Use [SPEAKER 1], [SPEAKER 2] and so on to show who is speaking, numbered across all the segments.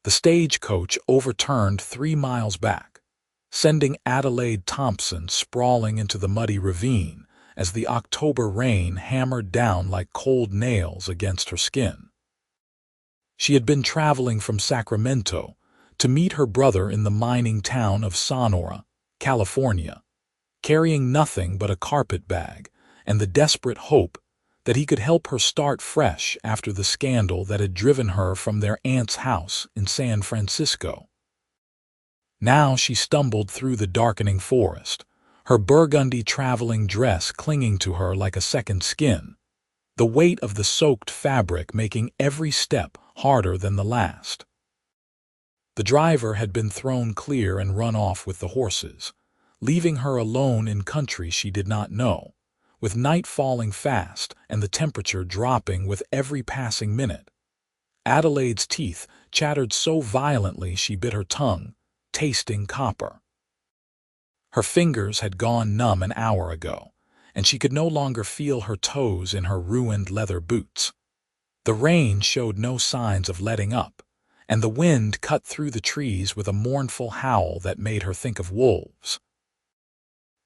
[SPEAKER 1] The stagecoach overturned 3 miles back, sending Adelaide Thompson sprawling into the muddy ravine as the October rain hammered down like cold nails against her skin. She had been traveling from Sacramento to meet her brother in the mining town of Sonora, California, carrying nothing but a carpet bag and the desperate hope that he could help her start fresh after the scandal that had driven her from their aunt's house in San Francisco. Now she stumbled through the darkening forest, her burgundy traveling dress clinging to her like a second skin, the weight of the soaked fabric making every step harder than the last. The driver had been thrown clear and run off with the horses, leaving her alone in country she did not know, with night falling fast and the temperature dropping with every passing minute. Adelaide's teeth chattered so violently she bit her tongue, tasting copper. Her fingers had gone numb an hour ago, and she could no longer feel her toes in her ruined leather boots. The rain showed no signs of letting up, and the wind cut through the trees with a mournful howl that made her think of wolves.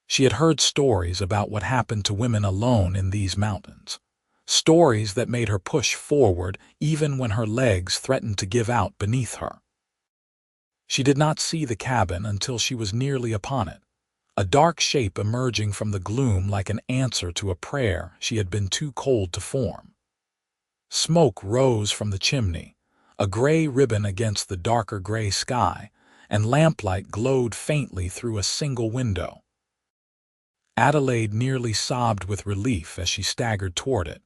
[SPEAKER 1] She had heard stories about what happened to women alone in these mountains, stories that made her push forward even when her legs threatened to give out beneath her. She did not see the cabin until she was nearly upon it, a dark shape emerging from the gloom like an answer to a prayer she had been too cold to form. Smoke rose from the chimney, a gray ribbon against the darker gray sky, and lamplight glowed faintly through a single window. Adelaide nearly sobbed with relief as she staggered toward it,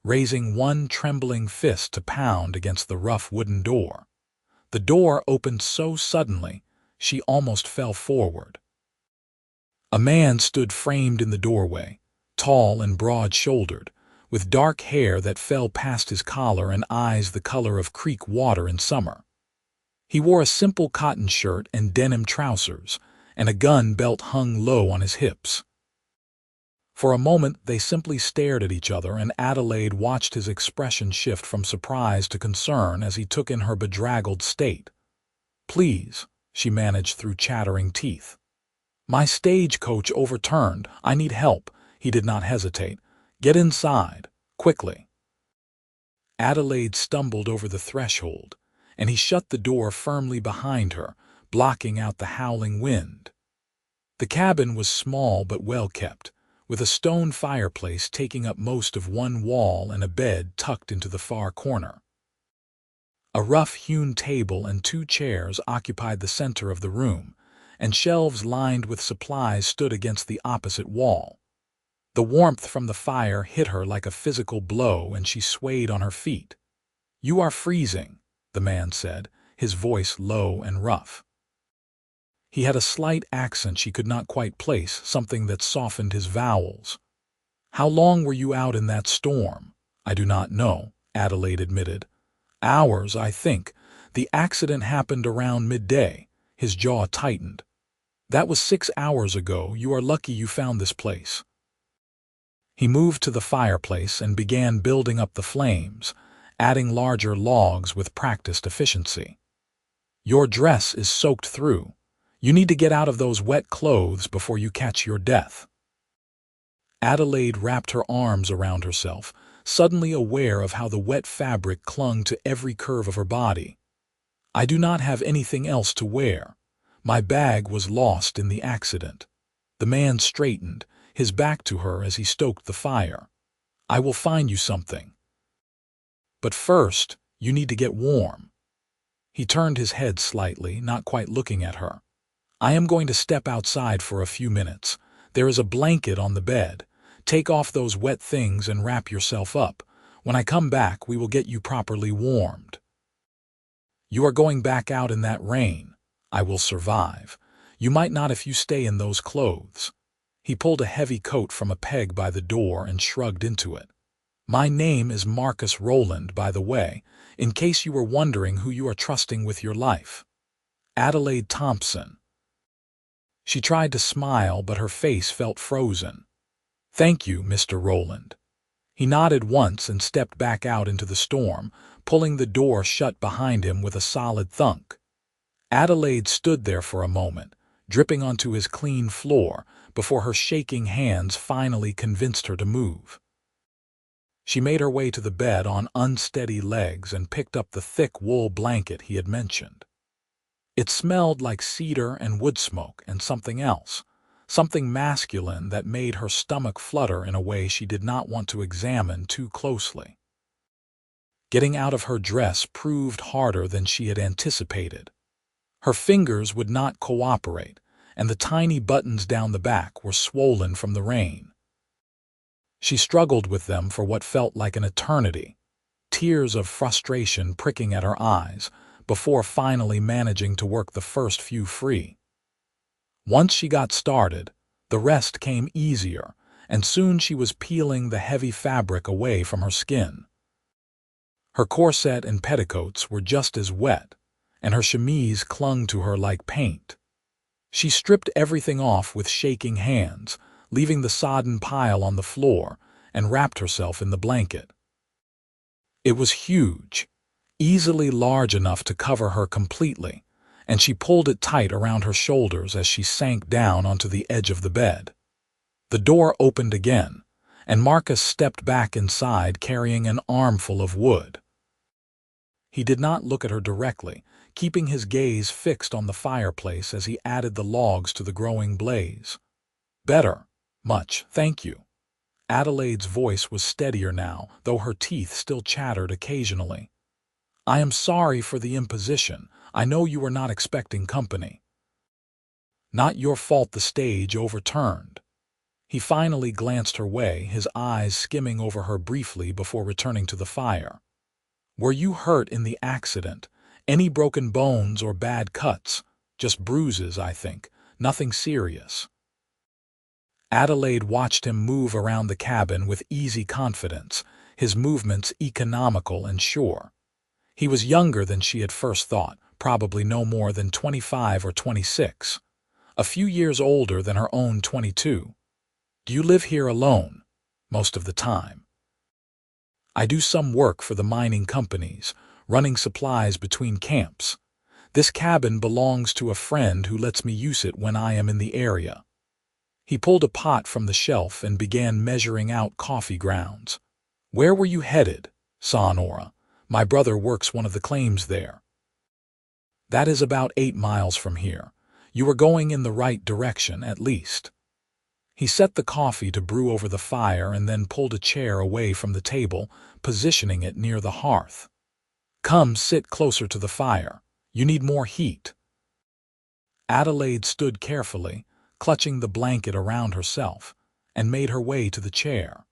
[SPEAKER 1] raising one trembling fist to pound against the rough wooden door. The door opened so suddenly, she almost fell forward. A man stood framed in the doorway, tall and broad-shouldered, with dark hair that fell past his collar and eyes the color of creek water in summer. He wore a simple cotton shirt and denim trousers, and a gun belt hung low on his hips. For a moment they simply stared at each other, and Adelaide watched his expression shift from surprise to concern as he took in her bedraggled state. "Please," she managed through chattering teeth. "My stagecoach overturned. I need help." He did not hesitate. "Get inside, quickly." Adelaide stumbled over the threshold, and he shut the door firmly behind her, blocking out the howling wind. The cabin was small but well kept, with a stone fireplace taking up most of one wall and a bed tucked into the far corner. A rough-hewn table and 2 chairs occupied the center of the room, and shelves lined with supplies stood against the opposite wall. The warmth from the fire hit her like a physical blow, and she swayed on her feet. "You are freezing," the man said, his voice low and rough. He had a slight accent she could not quite place, something that softened his vowels. "How long were you out in that storm?" "I do not know," Adelaide admitted. "Hours, I think. The accident happened around midday." His jaw tightened. "That was 6 hours ago. You are lucky you found this place." He moved to the fireplace and began building up the flames, adding larger logs with practiced efficiency. "Your dress is soaked through. You need to get out of those wet clothes before you catch your death." Adelaide wrapped her arms around herself, suddenly aware of how the wet fabric clung to every curve of her body. "I do not have anything else to wear. My bag was lost in the accident." The man straightened, his back to her as he stoked the fire. "I will find you something. But first, you need to get warm." He turned his head slightly, not quite looking at her. "I am going to step outside for a few minutes. There is a blanket on the bed. Take off those wet things and wrap yourself up. When I come back, we will get you properly warmed." "You are going back out in that rain." "I will survive. You might not if you stay in those clothes." He pulled a heavy coat from a peg by the door and shrugged into it. "My name is Marcus Rowland, by the way, in case you were wondering who you are trusting with your life. Adelaide Thompson." She tried to smile, but her face felt frozen. "Thank you, Mr. Rowland." He nodded once and stepped back out into the storm, pulling the door shut behind him with a solid thunk. Adelaide stood there for a moment, dripping onto his clean floor, before her shaking hands finally convinced her to move. She made her way to the bed on unsteady legs and picked up the thick wool blanket he had mentioned. It smelled like cedar and wood smoke and something else, something masculine that made her stomach flutter in a way she did not want to examine too closely. Getting out of her dress proved harder than she had anticipated. Her fingers would not cooperate, and the tiny buttons down the back were swollen from the rain. She struggled with them for what felt like an eternity, tears of frustration pricking at her eyes, before finally managing to work the first few free. Once she got started, the rest came easier, and soon she was peeling the heavy fabric away from her skin. Her corset and petticoats were just as wet, and her chemise clung to her like paint. She stripped everything off with shaking hands, leaving the sodden pile on the floor, and wrapped herself in the blanket. It was huge, easily large enough to cover her completely, and she pulled it tight around her shoulders as she sank down onto the edge of the bed. The door opened again, and Marcus stepped back inside carrying an armful of wood. He did not look at her directly, keeping his gaze fixed on the fireplace as he added the logs to the growing blaze. "Better, much, thank you." Adelaide's voice was steadier now, though her teeth still chattered occasionally. "I am sorry for the imposition. I know you were not expecting company." "Not your fault the stage overturned." He finally glanced her way, his eyes skimming over her briefly before returning to the fire. "Were you hurt in the accident? Any broken bones or bad cuts? Just bruises, I think. Nothing serious." Adelaide watched him move around the cabin with easy confidence, his movements economical and sure. He was younger than she had first thought, probably no more than 25 or 26. A few years older than her own 22. "Do you live here alone?" "Most of the time." "I do some work for the mining companies, running supplies between camps. This cabin belongs to a friend who lets me use it when I am in the area." He pulled a pot from the shelf and began measuring out coffee grounds. "Where were you headed?" "Sonora. My brother works one of the claims there." "That is about 8 miles from here. You are going in the right direction, at least." He set the coffee to brew over the fire and then pulled a chair away from the table, positioning it near the hearth. "Come sit closer to the fire. You need more heat." Adelaide stood carefully, clutching the blanket around herself, and made her way to the chair.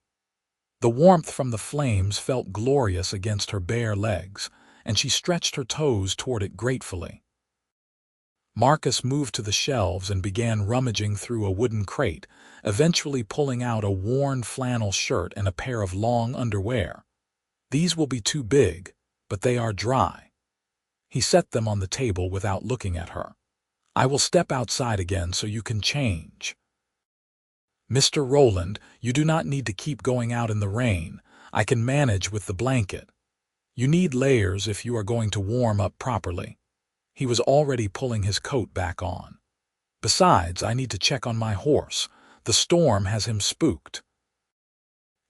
[SPEAKER 1] The warmth from the flames felt glorious against her bare legs, and she stretched her toes toward it gratefully. Marcus moved to the shelves and began rummaging through a wooden crate, eventually pulling out a worn flannel shirt and a pair of long underwear. "These will be too big, but they are dry." He set them on the table without looking at her. "I will step outside again so you can change." "Mr. Rowland, you do not need to keep going out in the rain. I can manage with the blanket. You need layers if you are going to warm up properly." He was already pulling his coat back on. "Besides, I need to check on my horse. The storm has him spooked."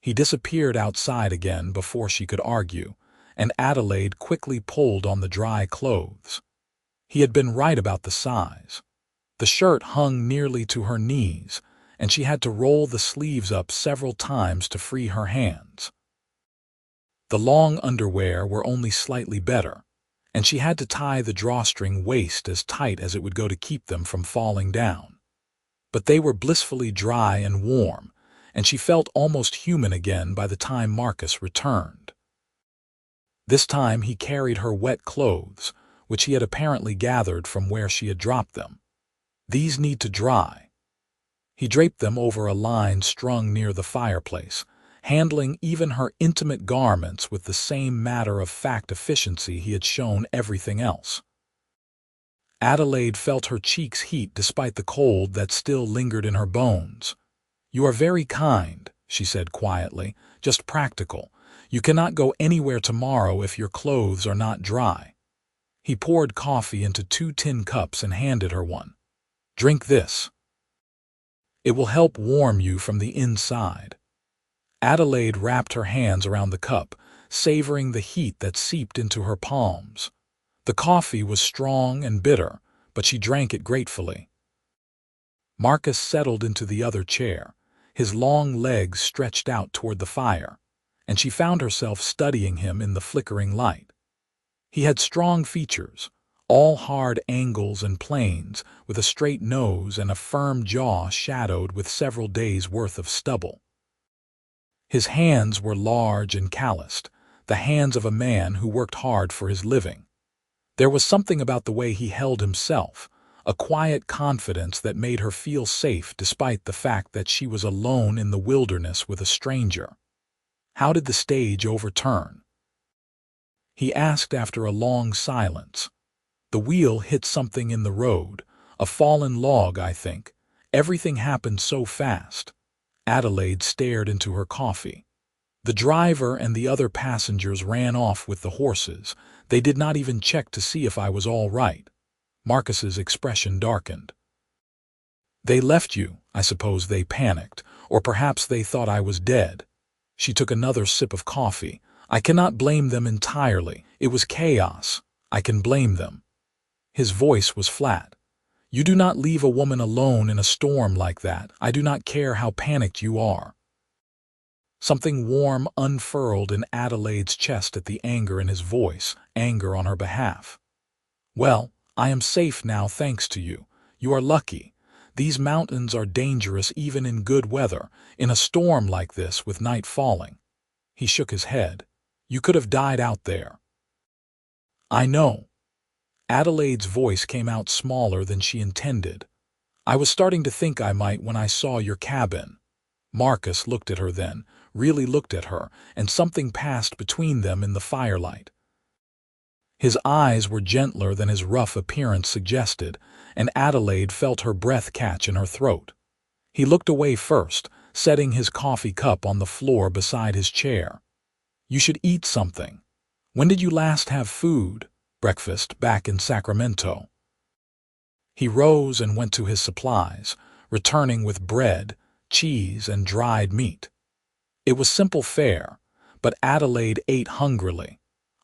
[SPEAKER 1] He disappeared outside again before she could argue, and Adelaide quickly pulled on the dry clothes. He had been right about the size. The shirt hung nearly to her knees, and she had to roll the sleeves up several times to free her hands. The long underwear were only slightly better, and she had to tie the drawstring waist as tight as it would go to keep them from falling down. But they were blissfully dry and warm, and she felt almost human again by the time Marcus returned. This time he carried her wet clothes, which he had apparently gathered from where she had dropped them. "These need to dry." He draped them over a line strung near the fireplace, handling even her intimate garments with the same matter-of-fact efficiency he had shown everything else. Adelaide felt her cheeks heat despite the cold that still lingered in her bones. "You are very kind," she said quietly, "just practical. You cannot go anywhere tomorrow if your clothes are not dry. He poured coffee into 2 tin cups and handed her one. Drink this. It will help warm you from the inside. Adelaide wrapped her hands around the cup, savoring the heat that seeped into her palms. The coffee was strong and bitter, but she drank it gratefully. Marcus settled into the other chair, his long legs stretched out toward the fire, and she found herself studying him in the flickering light. He had strong features, all hard angles and planes, with a straight nose and a firm jaw shadowed with several days' worth of stubble. His hands were large and calloused, the hands of a man who worked hard for his living. There was something about the way he held himself, a quiet confidence that made her feel safe despite the fact that she was alone in the wilderness with a stranger. How did the stage overturn? He asked after a long silence. The wheel hit something in the road, a fallen log, I think. Everything happened so fast. Adelaide stared into her coffee. The driver and the other passengers ran off with the horses. They did not even check to see if I was all right. Marcus's expression darkened. They left you. I suppose they panicked, or perhaps they thought I was dead. She took another sip of coffee. I cannot blame them entirely. It was chaos. I can blame them. His voice was flat. You do not leave a woman alone in a storm like that. I do not care how panicked you are. Something warm unfurled in Adelaide's chest at the anger in his voice, anger on her behalf. Well, I am safe now thanks to you. You are lucky. These mountains are dangerous even in good weather, in a storm like this with night falling. He shook his head. You could have died out there. I know. Adelaide's voice came out smaller than she intended. I was starting to think I might when I saw your cabin. Marcus looked at her then, really looked at her, and something passed between them in the firelight. His eyes were gentler than his rough appearance suggested, and Adelaide felt her breath catch in her throat. He looked away first, setting his coffee cup on the floor beside his chair. You should eat something. When did you last have food? Breakfast back in Sacramento. He rose and went to his supplies, returning with bread, cheese, and dried meat. It was simple fare, but Adelaide ate hungrily,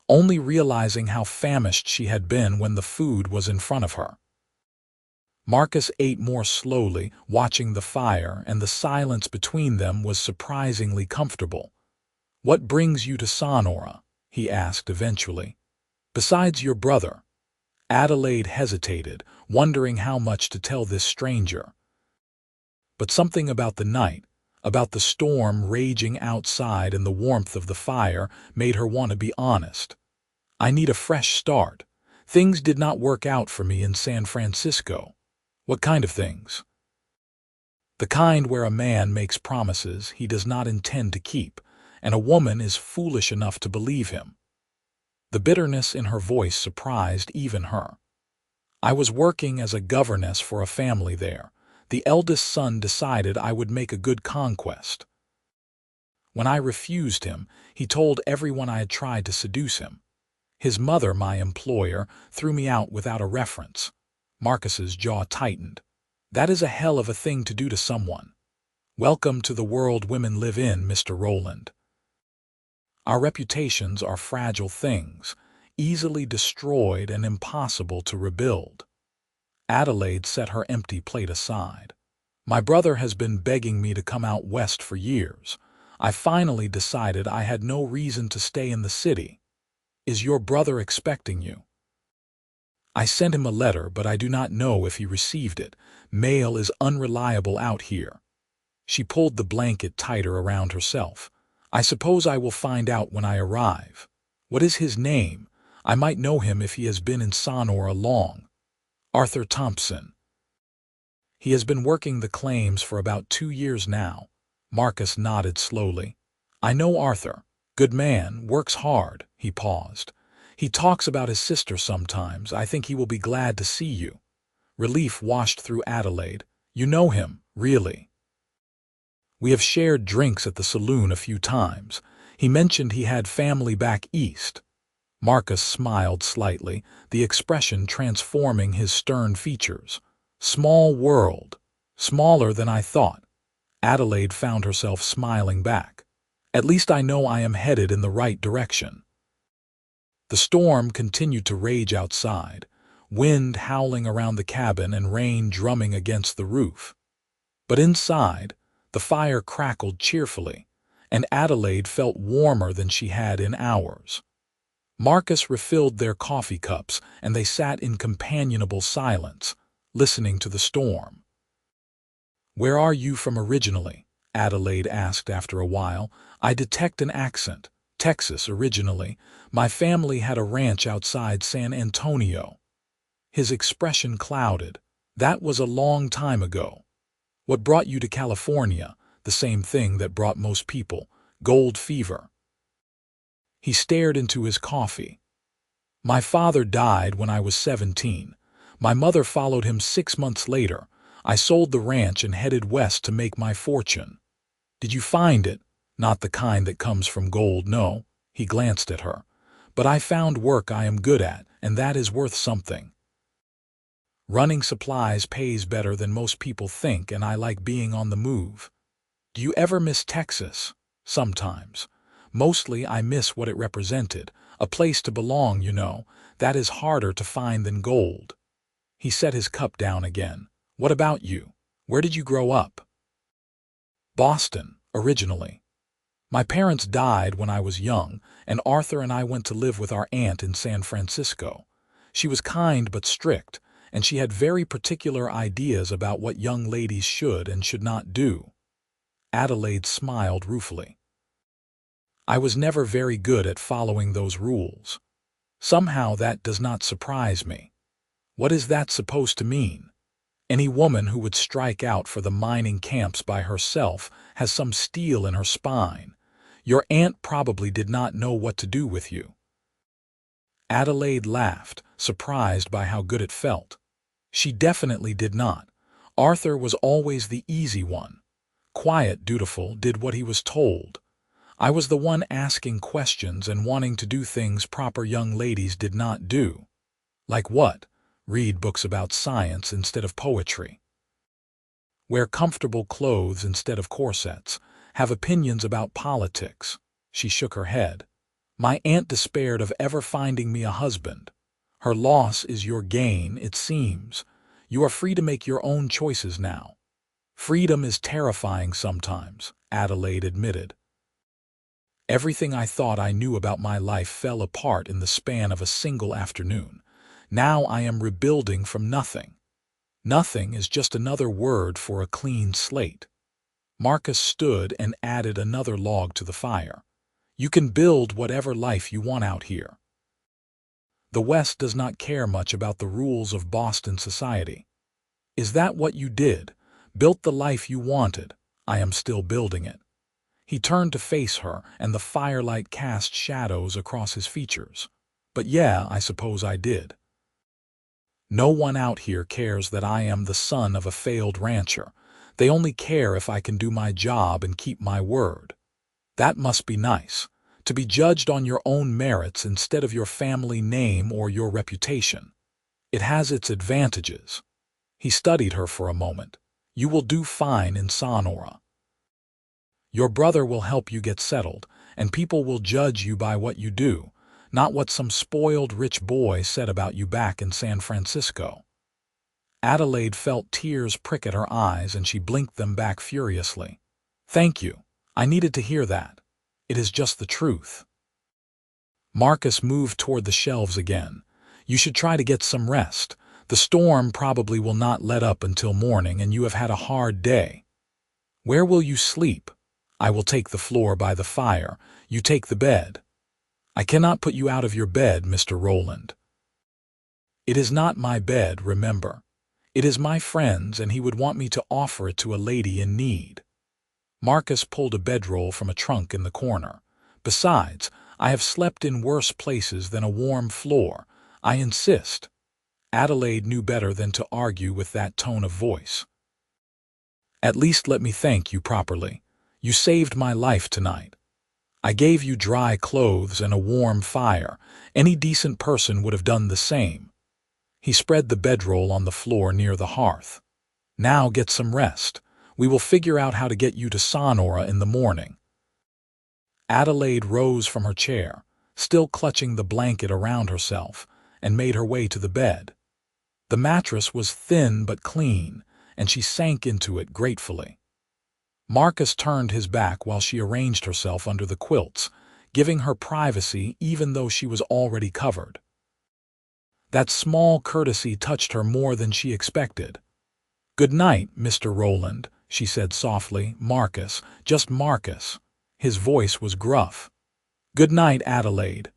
[SPEAKER 1] only realizing how famished she had been when the food was in front of her. Marcus ate more slowly, watching the fire, and the silence between them was surprisingly comfortable. What brings you to Sonora? He asked eventually. Besides your brother. Adelaide hesitated, wondering how much to tell this stranger. But something about the night, about the storm raging outside and the warmth of the fire, made her want to be honest. I need a fresh start. Things did not work out for me in San Francisco. What kind of things? The kind where a man makes promises he does not intend to keep, and a woman is foolish enough to believe him. The bitterness in her voice surprised even her. I was working as a governess for a family there. The eldest son decided I would make a good conquest. When I refused him, he told everyone I had tried to seduce him. His mother, my employer, threw me out without a reference. Marcus's jaw tightened. That is a hell of a thing to do to someone. Welcome to the world women live in, Mr. Rowland. Our reputations are fragile things, easily destroyed and impossible to rebuild. Adelaide set her empty plate aside. My brother has been begging me to come out west for years. I finally decided I had no reason to stay in the city. Is your brother expecting you? I sent him a letter, but I do not know if he received it. Mail is unreliable out here. She pulled the blanket tighter around herself. I suppose I will find out when I arrive. What is his name? I might know him if he has been in Sonora long. Arthur Thompson. He has been working the claims for about 2 years now. Marcus nodded slowly. I know Arthur. Good man, works hard. He paused. He talks about his sister sometimes. I think he will be glad to see you. Relief washed through Adelaide. You know him, really? We have shared drinks at the saloon a few times. He mentioned he had family back east. Marcus smiled slightly, the expression transforming his stern features. Small world. Smaller than I thought. Adelaide found herself smiling back. At least I know I am headed in the right direction. The storm continued to rage outside, wind howling around the cabin and rain drumming against the roof. But inside, the fire crackled cheerfully, and Adelaide felt warmer than she had in hours. Marcus refilled their coffee cups, and they sat in companionable silence, listening to the storm. "Where are you from originally?" Adelaide asked after a while. "I detect an accent. Texas originally. My family had a ranch outside San Antonio." His expression clouded. "That was a long time ago. What brought you to California?" "The same thing that brought most people. Gold fever." He stared into his coffee. "My father died when I was 17. My mother followed him 6 months later. I sold the ranch and headed west to make my fortune." "Did you find it?" "Not the kind that comes from gold, no." He glanced at her. "But I found work I am good at, and that is worth something. Running supplies pays better than most people think, and I like being on the move." "Do you ever miss Texas?" "Sometimes. Mostly I miss what it represented. A place to belong, you know. That is harder to find than gold." He set his cup down again. "What about you? Where did you grow up?" "Boston, originally. My parents died when I was young, and Arthur and I went to live with our aunt in San Francisco. She was kind but strict, and she had very particular ideas about what young ladies should and should not do." Adelaide smiled ruefully. "I was never very good at following those rules. Somehow that does not surprise me." "What is that supposed to mean?" "Any woman who would strike out for the mining camps by herself has some steel in her spine. Your aunt probably did not know what to do with you." Adelaide laughed, surprised by how good it felt. "She definitely did not. Arthur was always the easy one. Quiet, dutiful, did what he was told. I was the one asking questions and wanting to do things proper young ladies did not do." "Like what?" "Read books about science instead of poetry. Wear comfortable clothes instead of corsets. Have opinions about politics." She shook her head. "My aunt despaired of ever finding me a husband. Her loss is your gain, it seems. You are free to make your own choices now." "Freedom is terrifying sometimes," Adelaide admitted. "Everything I thought I knew about my life fell apart in the span of a single afternoon. Now I am rebuilding from nothing. Nothing is just another word for a clean slate." Marcus stood and added another log to the fire. "You can build whatever life you want out here. The West does not care much about the rules of Boston society." "Is that what you did? Built the life you wanted?" "I am still building it." He turned to face her, and the firelight cast shadows across his features. "But yeah, I suppose I did. No one out here cares that I am the son of a failed rancher. They only care if I can do my job and keep my word. That must be nice, to be judged on your own merits instead of your family name or your reputation. It has its advantages." He studied her for a moment. "You will do fine in Sonora. Your brother will help you get settled, and people will judge you by what you do, not what some spoiled rich boy said about you back in San Francisco." Adelaide felt tears prick at her eyes, and she blinked them back furiously. "Thank you. I needed to hear that. It is just the truth." Marcus moved toward the shelves again. "You should try to get some rest. The storm probably will not let up until morning, and you have had a hard day. Where will you sleep?" "I will take the floor by the fire. You take the bed." "I cannot put you out of your bed, Mr. Rowland." "It is not my bed, remember. It is my friend's, and he would want me to offer it to a lady in need." Marcus pulled a bedroll from a trunk in the corner. "Besides, I have slept in worse places than a warm floor. I insist." Adelaide knew better than to argue with that tone of voice. "At least let me thank you properly. You saved my life tonight." I gave you dry clothes and a warm fire. Any decent person would have done the same. He spread the bedroll on the floor near the hearth. Now get some rest. We will figure out how to get you to Sonora in the morning. Adelaide rose from her chair, still clutching the blanket around herself, and made her way to the bed. The mattress was thin but clean, and she sank into it gratefully. Marcus turned his back while she arranged herself under the quilts, giving her privacy even though she was already covered. That small courtesy touched her more than she expected. "Good night, Mr. Rowland," she said softly. "Marcus, just Marcus." His voice was gruff. "Good night, Adelaide."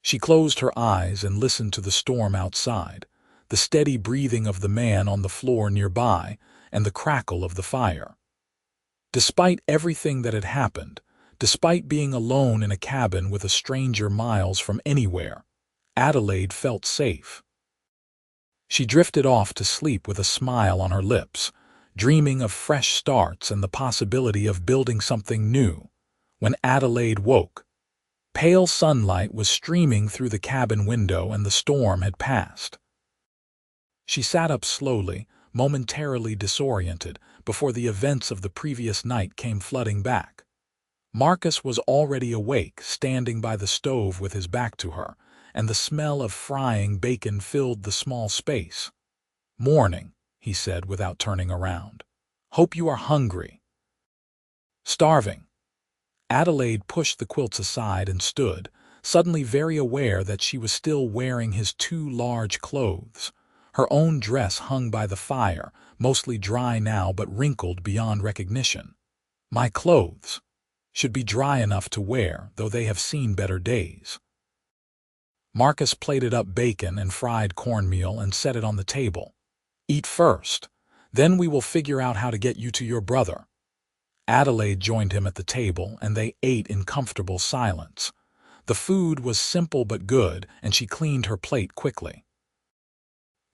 [SPEAKER 1] She closed her eyes and listened to the storm outside, the steady breathing of the man on the floor nearby, and the crackle of the fire. Despite everything that had happened, despite being alone in a cabin with a stranger miles from anywhere, Adelaide felt safe. She drifted off to sleep with a smile on her lips, dreaming of fresh starts and the possibility of building something new. When Adelaide woke, pale sunlight was streaming through the cabin window and the storm had passed. She sat up slowly, momentarily disoriented, before the events of the previous night came flooding back. Marcus was already awake, standing by the stove with his back to her, and the smell of frying bacon filled the small space. "Morning," he said without turning around. "Hope you are hungry." "Starving." Adelaide pushed the quilts aside and stood, suddenly very aware that she was still wearing his two large clothes. Her own dress hung by the fire, mostly dry now but wrinkled beyond recognition. "My clothes should be dry enough to wear, though they have seen better days." Marcus plated up bacon and fried cornmeal and set it on the table. "Eat first. Then we will figure out how to get you to your brother." Adelaide joined him at the table, and they ate in comfortable silence. The food was simple but good, and she cleaned her plate quickly.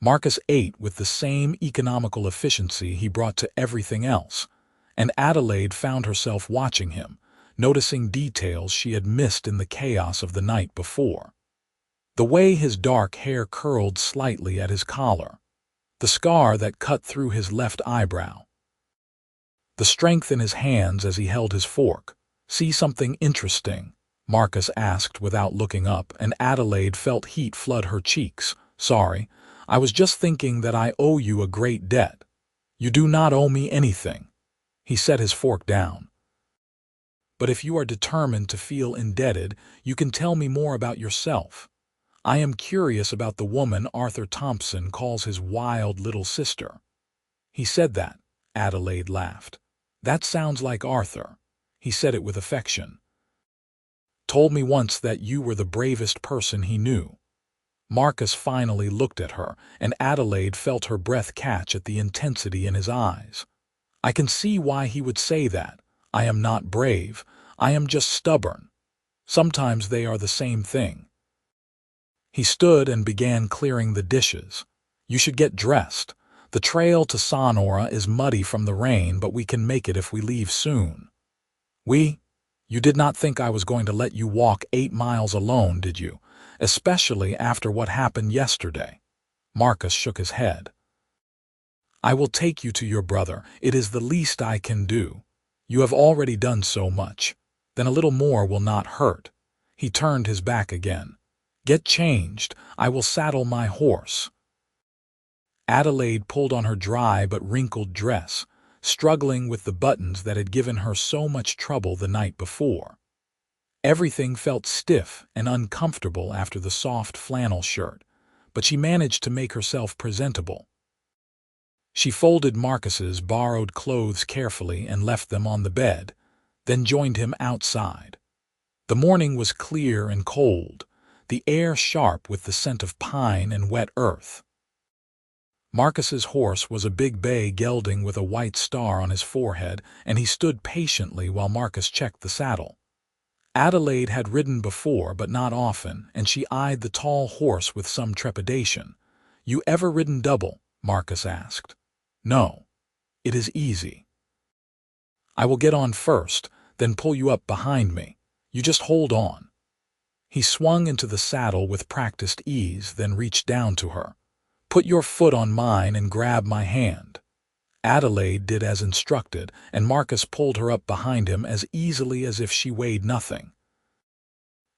[SPEAKER 1] Marcus ate with the same economical efficiency he brought to everything else, and Adelaide found herself watching him, noticing details she had missed in the chaos of the night before. The way his dark hair curled slightly at his collar, the scar that cut through his left eyebrow, the strength in his hands as he held his fork. "See something interesting?" Marcus asked without looking up, and Adelaide felt heat flood her cheeks. "Sorry, I was just thinking that I owe you a great debt." "You do not owe me anything." He set his fork down. "But if you are determined to feel indebted, you can tell me more about yourself. I am curious about the woman Arthur Thompson calls his wild little sister." "He said that," Adelaide laughed. "That sounds like Arthur." He said it with affection. "Told me once that you were the bravest person he knew." Marcus finally looked at her, and Adelaide felt her breath catch at the intensity in his eyes. "I can see why he would say that. I am not brave. I am just stubborn. Sometimes they are the same thing." He stood and began clearing the dishes. "You should get dressed. The trail to Sonora is muddy from the rain, but we can make it if we leave soon." You did not think I was going to let you walk 8 miles alone, did you? Especially after what happened yesterday." Marcus shook his head. "I will take you to your brother. It is the least I can do. You have already done so much. Then a little more will not hurt." He turned his back again. "Get changed. I will saddle my horse." Adelaide pulled on her dry but wrinkled dress, struggling with the buttons that had given her so much trouble the night before. Everything felt stiff and uncomfortable after the soft flannel shirt, but she managed to make herself presentable. She folded Marcus's borrowed clothes carefully and left them on the bed, then joined him outside. The morning was clear and cold, the air sharp with the scent of pine and wet earth. Marcus's horse was a big bay gelding with a white star on his forehead, and he stood patiently while Marcus checked the saddle. Adelaide had ridden before, but not often, and she eyed the tall horse with some trepidation. "You ever ridden double?" Marcus asked. "No. It is easy." "I will get on first, then pull you up behind me. You just hold on." He swung into the saddle with practiced ease, then reached down to her. "Put your foot on mine and grab my hand." Adelaide did as instructed, and Marcus pulled her up behind him as easily as if she weighed nothing.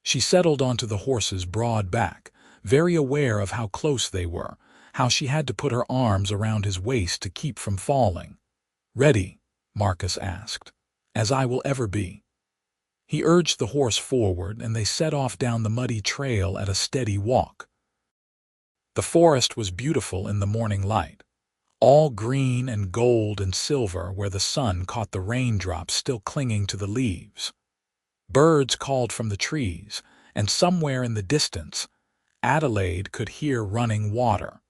[SPEAKER 1] She settled onto the horse's broad back, very aware of how close they were, how she had to put her arms around his waist to keep from falling. "Ready?" Marcus asked. "As I will ever be." He urged the horse forward, and they set off down the muddy trail at a steady walk. The forest was beautiful in the morning light, all green and gold and silver where the sun caught the raindrops still clinging to the leaves. Birds called from the trees, and somewhere in the distance, Adelaide could hear running water.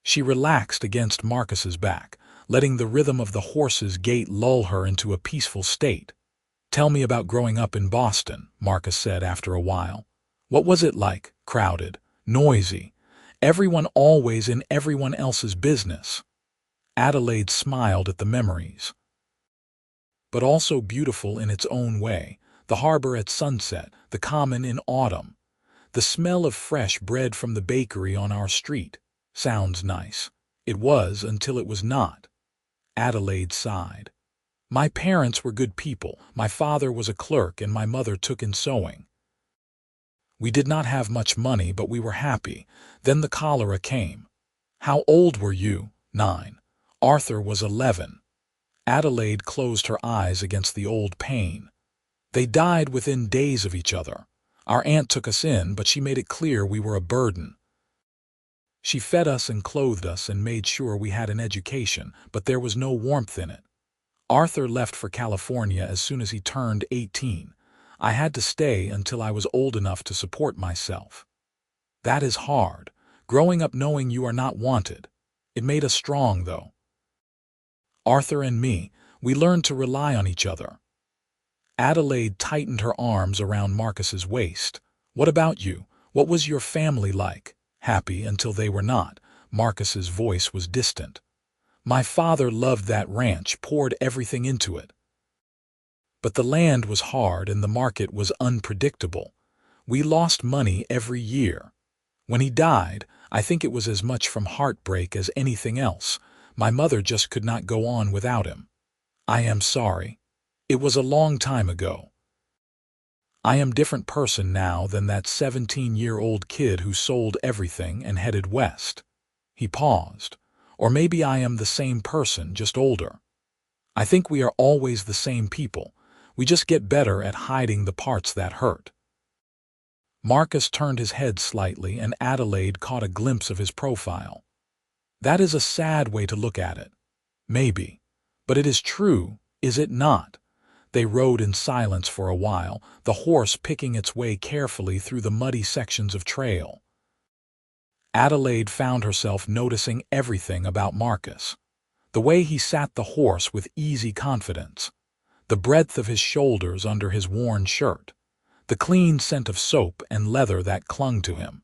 [SPEAKER 1] She relaxed against Marcus's back, letting the rhythm of the horse's gait lull her into a peaceful state. "Tell me about growing up in Boston," Marcus said after a while. "What was it like? Crowded, noisy, everyone always in everyone else's business?" Adelaide smiled at the memories. "But also beautiful in its own way. The harbor at sunset, the common in autumn, the smell of fresh bread from the bakery on our street. Sounds nice. It was until it was not." Adelaide sighed. "My parents were good people. My father was a clerk and my mother took in sewing. We did not have much money, but we were happy. Then the cholera came." "How old were you?" "9. Arthur was 11. Adelaide closed her eyes against the old pain. "They died within days of each other. Our aunt took us in, but she made it clear we were a burden. She fed us and clothed us and made sure we had an education, but there was no warmth in it. Arthur left for California as soon as he turned 18. I had to stay until I was old enough to support myself. That is hard, growing up knowing you are not wanted. It made us strong, though. Arthur and me, we learned to rely on each other." Adelaide tightened her arms around Marcus's waist. "What about you? What was your family like?" "Happy until they were not." Marcus's voice was distant. "My father loved that ranch, poured everything into it. But the land was hard and the market was unpredictable. We lost money every year. When he died, I think it was as much from heartbreak as anything else. My mother just could not go on without him. I am sorry. It was a long time ago. I am a different person now than that 17-year-old kid who sold everything and headed west." He paused. "Or maybe I am the same person, just older. I think we are always the same people. We just get better at hiding the parts that hurt." Marcus turned his head slightly and Adelaide caught a glimpse of his profile. "That is a sad way to look at it. Maybe. But it is true, is it not?" They rode in silence for a while, the horse picking its way carefully through the muddy sections of trail. Adelaide found herself noticing everything about Marcus. The way he sat the horse with easy confidence, the breadth of his shoulders under his worn shirt, the clean scent of soap and leather that clung to him.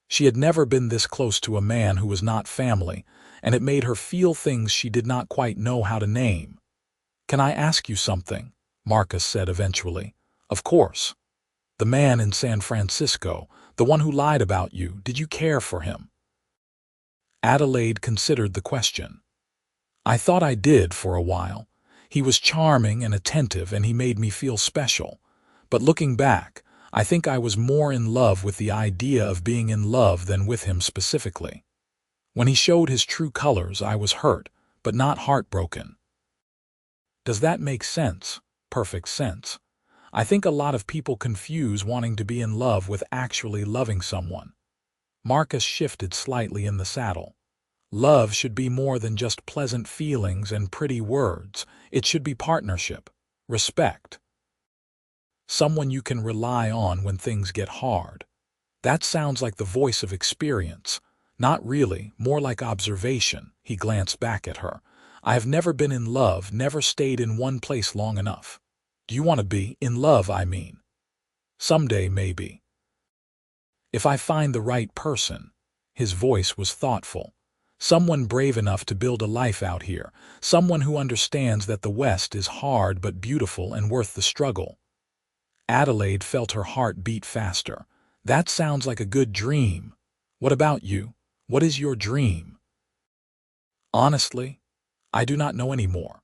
[SPEAKER 1] She had never been this close to a man who was not family, and it made her feel things she did not quite know how to name. "Can I ask you something?" Marcus said eventually. "Of course. The man in San Francisco, the one who lied about you, did you care for him?" Adelaide considered the question. "I thought I did for a while. He was charming and attentive and he made me feel special. But looking back, I think I was more in love with the idea of being in love than with him specifically. When he showed his true colors, I was hurt, but not heartbroken." Does that make sense? Perfect sense. I think a lot of people confuse wanting to be in love with actually loving someone. Marcus shifted slightly in the saddle. Love should be more than just pleasant feelings and pretty words. It should be partnership, respect. Someone you can rely on when things get hard. That sounds like the voice of experience. Not really, more like observation. He glanced back at her. "I have never been in love, never stayed in one place long enough." "Do you want to be in love, I mean?" "Someday, maybe. If I find the right person." His voice was thoughtful. Someone brave enough to build a life out here. Someone who understands that the West is hard but beautiful and worth the struggle. Adelaide felt her heart beat faster. That sounds like a good dream. What about you? What is your dream? Honestly, I do not know anymore.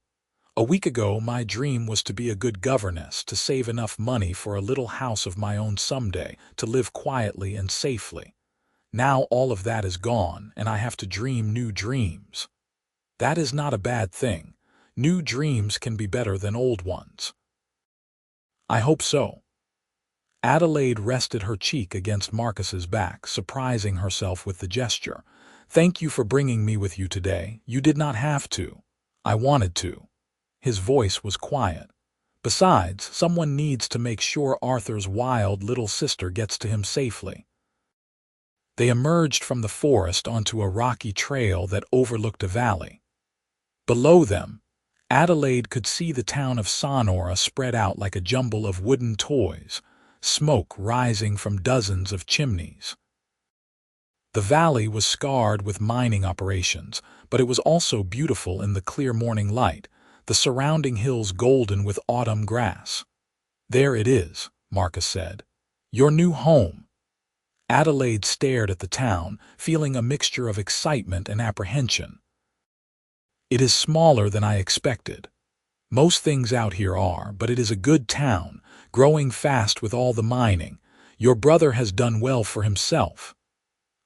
[SPEAKER 1] A week ago, my dream was to be a good governess, to save enough money for a little house of my own someday, to live quietly and safely. Now all of that is gone, and I have to dream new dreams. That is not a bad thing. New dreams can be better than old ones. I hope so. Adelaide rested her cheek against Marcus's back, surprising herself with the gesture. Thank you for bringing me with you today. You did not have to. I wanted to. His voice was quiet. Besides, someone needs to make sure Arthur's wild little sister gets to him safely. They emerged from the forest onto a rocky trail that overlooked a valley. Below them, Adelaide could see the town of Sonora spread out like a jumble of wooden toys, smoke rising from dozens of chimneys. The valley was scarred with mining operations, but it was also beautiful in the clear morning light, the surrounding hills golden with autumn grass. There it is, Marcus said. Your new home. Adelaide stared at the town, feeling a mixture of excitement and apprehension. It is smaller than I expected. Most things out here are, but it is a good town, growing fast with all the mining. Your brother has done well for himself.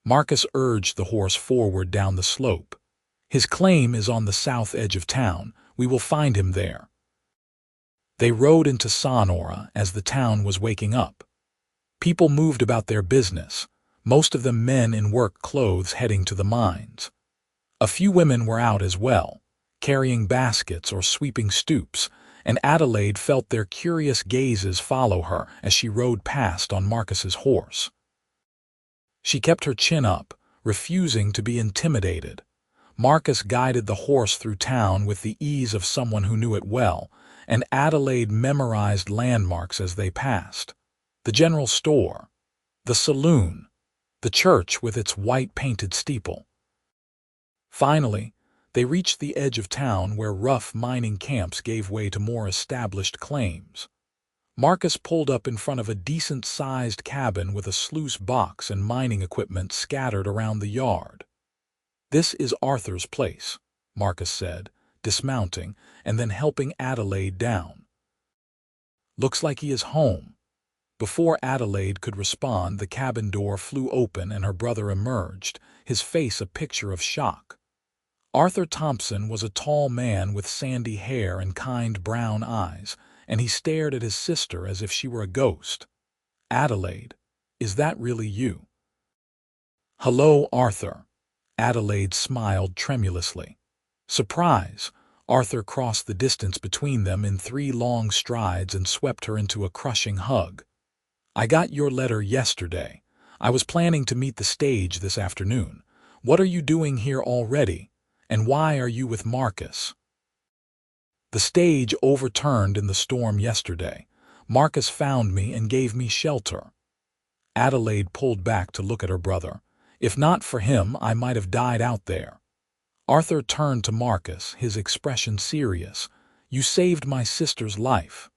[SPEAKER 1] Marcus urged the horse forward down the slope. His claim is on the south edge of town. We will find him there. They rode into Sonora as the town was waking up. People moved about their business, most of them men in work clothes heading to the mines. A few women were out as well, carrying baskets or sweeping stoops, and Adelaide felt their curious gazes follow her as she rode past on Marcus's horse. She kept her chin up, refusing to be intimidated. Marcus guided the horse through town with the ease of someone who knew it well, and Adelaide memorized landmarks as they passed. The general store, the saloon, the church with its white-painted steeple. Finally, they reached the edge of town where rough mining camps gave way to more established claims. Marcus pulled up in front of a decent-sized cabin with a sluice box and mining equipment scattered around the yard. This is Arthur's place, Marcus said, dismounting and then helping Adelaide down. Looks like he is home. Before Adelaide could respond, the cabin door flew open and her brother emerged, his face a picture of shock. Arthur Thompson was a tall man with sandy hair and kind brown eyes, and he stared at his sister as if she were a ghost. Adelaide, is that really you? Hello, Arthur. Adelaide smiled tremulously. Surprise! Arthur crossed the distance between them in 3 long strides and swept her into a crushing hug. I got your letter yesterday. I was planning to meet the stage this afternoon. What are you doing here already? And why are you with Marcus? The stage overturned in the storm yesterday. Marcus found me and gave me shelter. Adelaide pulled back to look at her brother. If not for him, I might have died out there. Arthur turned to Marcus, his expression serious. You saved my sister's life.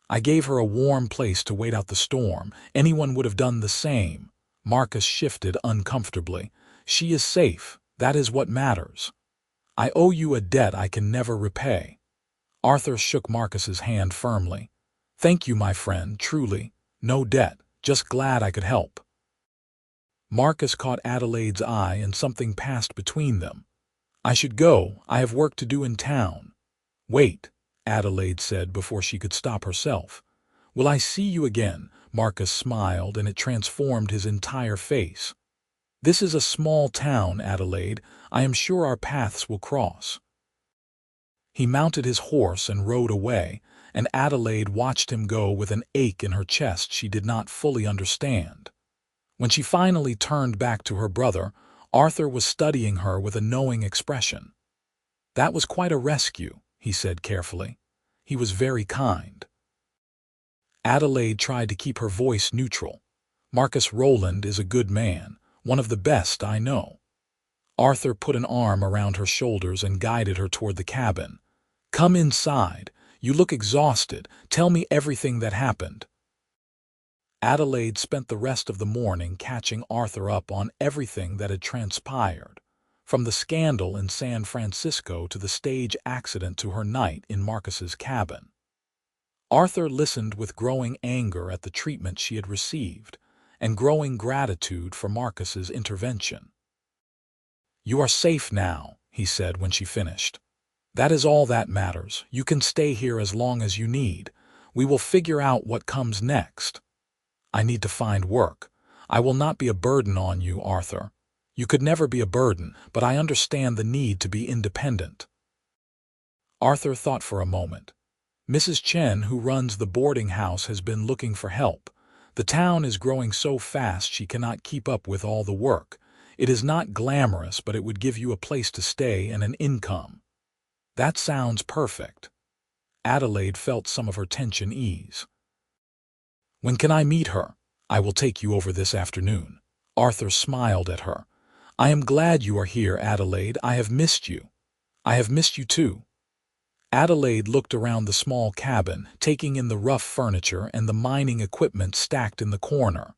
[SPEAKER 1] I gave her a warm place to wait out the storm. Anyone would have done the same. Marcus shifted uncomfortably. She is safe. That is what matters. I owe you a debt I can never repay. Arthur shook Marcus's hand firmly. Thank you, my friend, truly. No debt, just glad I could help. Marcus caught Adelaide's eye and something passed between them. I should go. I have work to do in town. Wait, Adelaide said before she could stop herself. Will I see you again? Marcus smiled and it transformed his entire face. This is a small town, Adelaide. I am sure our paths will cross. He mounted his horse and rode away, and Adelaide watched him go with an ache in her chest she did not fully understand. When she finally turned back to her brother, Arthur was studying her with a knowing expression. That was quite a rescue, he said carefully. He was very kind. Adelaide tried to keep her voice neutral. Marcus Rowland is a good man, one of the best I know. Arthur put an arm around her shoulders and guided her toward the cabin. "Come inside. You look exhausted. Tell me everything that happened." Adelaide spent the rest of the morning catching Arthur up on everything that had transpired, from the scandal in San Francisco to the stage accident to her night in Marcus's cabin. Arthur listened with growing anger at the treatment she had received and growing gratitude for Marcus's intervention. "You are safe now," he said when she finished. "That is all that matters. You can stay here as long as you need. We will figure out what comes next. I need to find work. I will not be a burden on you, Arthur. You could never be a burden, but I understand the need to be independent." Arthur thought for a moment. "Mrs. Chen, who runs the boarding house, has been looking for help. The town is growing so fast she cannot keep up with all the work. It is not glamorous, but it would give you a place to stay and an income." "That sounds perfect." Adelaide felt some of her tension ease. "When can I meet her?" "I will take you over this afternoon." Arthur smiled at her. "I am glad you are here, Adelaide. I have missed you." "I have missed you too." Adelaide looked around the small cabin, taking in the rough furniture and the mining equipment stacked in the corner.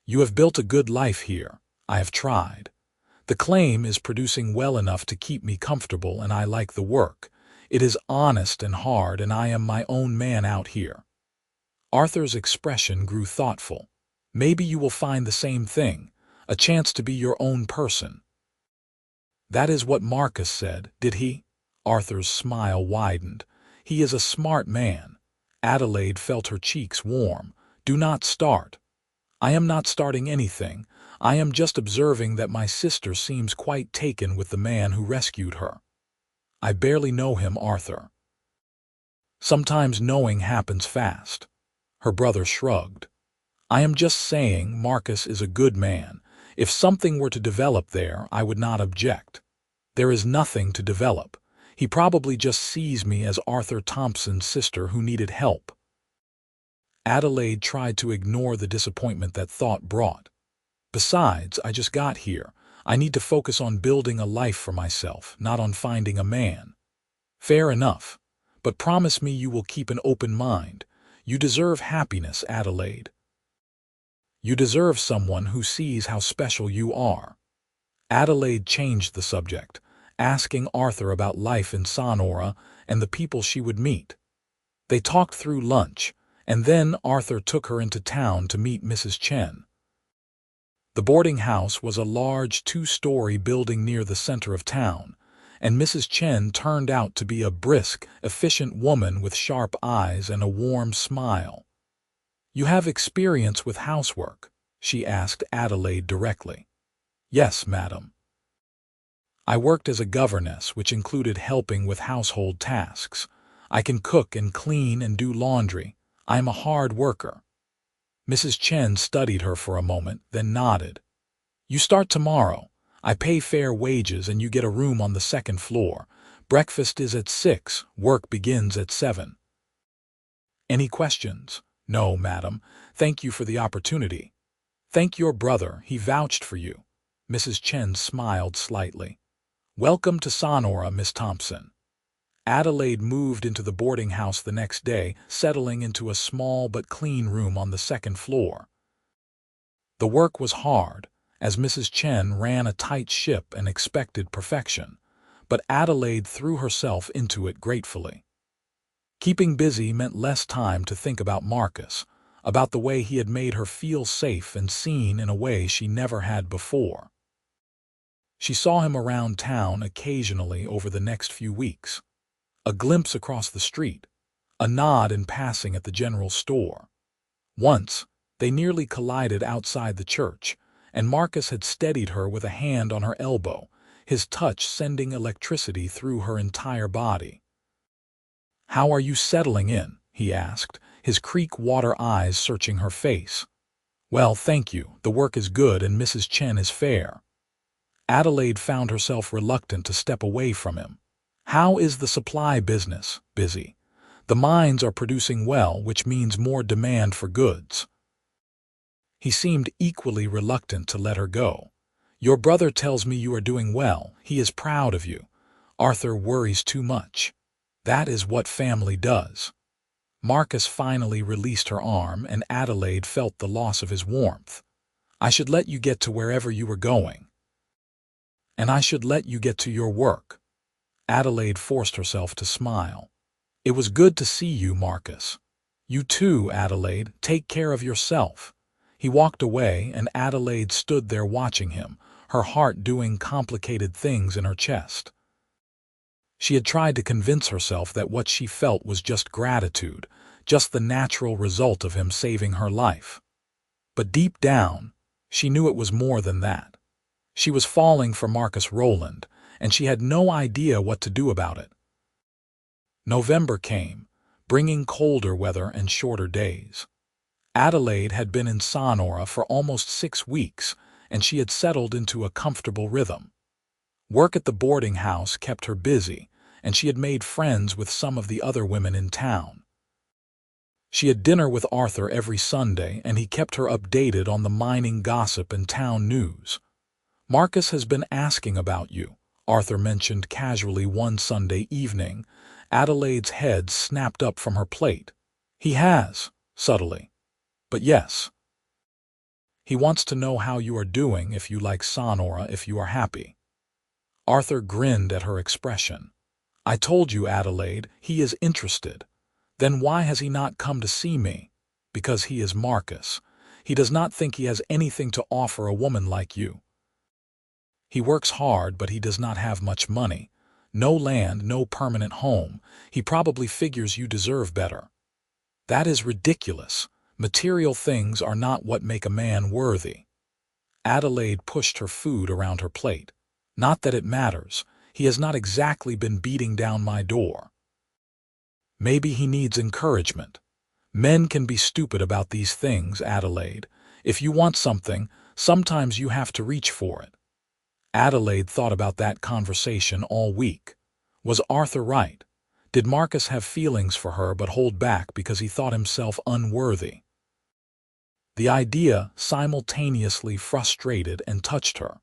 [SPEAKER 1] "You have built a good life here. I have tried. The claim is producing well enough to keep me comfortable, and I like the work. It is honest and hard, and I am my own man out here." Arthur's expression grew thoughtful. "Maybe you will find the same thing, a chance to be your own person." "That is what Marcus said, did he?" Arthur's smile widened. "He is a smart man." Adelaide felt her cheeks warm. "Do not start." "I am not starting anything. I am just observing that my sister seems quite taken with the man who rescued her." "I barely know him, Arthur." "Sometimes knowing happens fast." Her brother shrugged. "I am just saying Marcus is a good man. If something were to develop there, I would not object. There is nothing to develop. He probably just sees me as Arthur Thompson's sister who needed help." Adelaide tried to ignore the disappointment that thought brought. "Besides, I just got here. I need to focus on building a life for myself, not on finding a man." "Fair enough. But promise me you will keep an open mind. You deserve happiness, Adelaide. You deserve someone who sees how special you are." Adelaide changed the subject, asking Arthur about life in Sonora and the people she would meet. They talked through lunch, and then Arthur took her into town to meet Mrs. Chen. The boarding house was a large two-story building near the center of town, and Mrs. Chen turned out to be a brisk, efficient woman with sharp eyes and a warm smile. "You have experience with housework?" she asked Adelaide directly. "Yes, madam. I worked as a governess, which included helping with household tasks. I can cook and clean and do laundry. I am a hard worker." Mrs. Chen studied her for a moment, then nodded. "You start tomorrow. I pay fair wages and you get a room on the second floor. Breakfast is at 6, work begins at 7. Any questions?" "No, madam. Thank you for the opportunity." "Thank your brother, he vouched for you." Mrs. Chen smiled slightly. "Welcome to Sonora, Miss Thompson." Adelaide moved into the boarding house the next day, settling into a small but clean room on the second floor. The work was hard, as Mrs. Chen ran a tight ship and expected perfection, but Adelaide threw herself into it gratefully. Keeping busy meant less time to think about Marcus, about the way he had made her feel safe and seen in a way she never had before. She saw him around town occasionally over the next few weeks. A glimpse across the street, a nod in passing at the general store. Once, they nearly collided outside the church, and Marcus had steadied her with a hand on her elbow, his touch sending electricity through her entire body. "How are you settling in?" he asked, his creek-water eyes searching her face. "Well, thank you. The work is good and Mrs. Chen is fair." Adelaide found herself reluctant to step away from him. "How is the supply business?" "Busy. The mines are producing well, which means more demand for goods." He seemed equally reluctant to let her go. Your brother tells me you are doing well. He is proud of you. Arthur worries too much. That is what family does. Marcus finally released her arm, and Adelaide felt the loss of his warmth. I should let you get to wherever you were going. And I should let you get to your work. Adelaide forced herself to smile. It was good to see you, Marcus. You too, Adelaide. Take care of yourself. He walked away, and Adelaide stood there watching him, her heart doing complicated things in her chest. She had tried to convince herself that what she felt was just gratitude, just the natural result of him saving her life. But deep down, she knew it was more than that. She was falling for Marcus Rowland, and she had no idea what to do about it. November came, bringing colder weather and shorter days. Adelaide had been in Sonora for almost 6 weeks, and she had settled into a comfortable rhythm. Work at the boarding house kept her busy, and she had made friends with some of the other women in town. She had dinner with Arthur every Sunday, and he kept her updated on the mining gossip and town news. Marcus has been asking about you, Arthur mentioned casually one Sunday evening. Adelaide's head snapped up from her plate. He has, subtly. But yes. He wants to know how you are doing, if you like Sonora, if you are happy. Arthur grinned at her expression. I told you, Adelaide, he is interested. Then why has he not come to see me? Because he is Marcus. He does not think he has anything to offer a woman like you. He works hard, but he does not have much money. No land, no permanent home. He probably figures you deserve better. That is ridiculous. Material things are not what make a man worthy. Adelaide pushed her food around her plate. Not that it matters. He has not exactly been beating down my door. Maybe he needs encouragement. Men can be stupid about these things, Adelaide. If you want something, sometimes you have to reach for it. Adelaide thought about that conversation all week. Was Arthur right? Did Marcus have feelings for her but hold back because he thought himself unworthy? The idea simultaneously frustrated and touched her.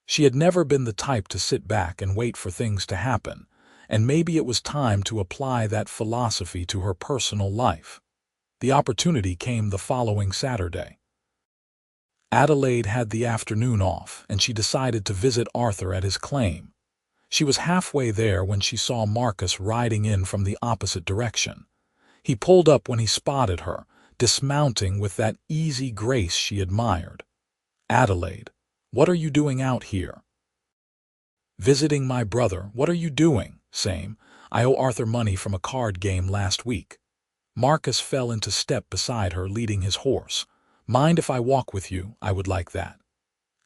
[SPEAKER 1] She had never been the type to sit back and wait for things to happen, and maybe it was time to apply that philosophy to her personal life. The opportunity came the following Saturday. Adelaide had the afternoon off, and she decided to visit Arthur at his claim. She was halfway there when she saw Marcus riding in from the opposite direction. He pulled up when he spotted her, dismounting with that easy grace she admired. Adelaide, what are you doing out here? Visiting my brother. What are you doing? Same. I owe Arthur money from a card game last week. Marcus fell into step beside her, leading his horse. Mind if I walk with you? I would like that.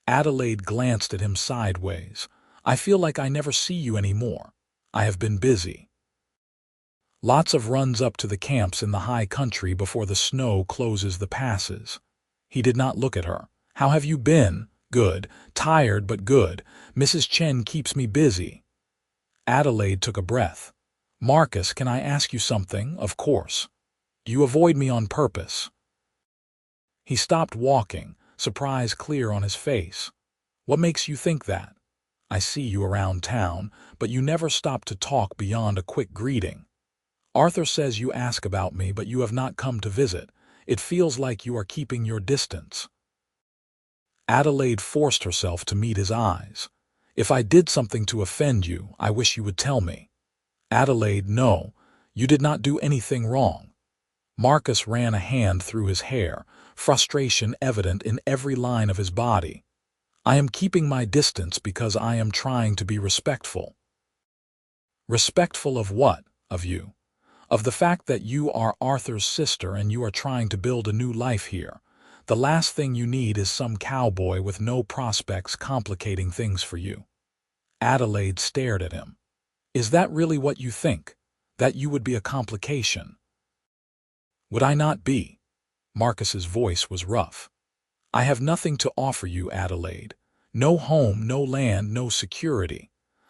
[SPEAKER 1] Adelaide glanced at him sideways. I feel like I never see you anymore. I have been busy. Lots of runs up to the camps in the high country before the snow closes the passes. He did not look at her. How have you been? Good. Tired, but good. Mrs. Chen keeps me busy. Adelaide took a breath. Marcus, can I ask you something? Of course. You avoid me on purpose. He stopped walking, surprise clear on his face. What makes you think that? I see you around town, but you never stop to talk beyond a quick greeting. Arthur says you ask about me, but you have not come to visit. It feels like you are keeping your distance. Adelaide forced herself to meet his eyes. If I did something to offend you, I wish you would tell me. Adelaide, no, you did not do anything wrong. Marcus ran a hand through his hair, frustration evident in every line of his body. I am keeping my distance because I am trying to be respectful. Respectful of what? Of you. Of the fact that you are Arthur's sister and you are trying to build a new life here. The last thing you need is some cowboy with no prospects complicating things for you. Adelaide stared at him. Is that really what you think? That you would be a complication? Would I not be? Marcus's voice was rough. I have nothing to offer you, Adelaide. No home, no land, no security.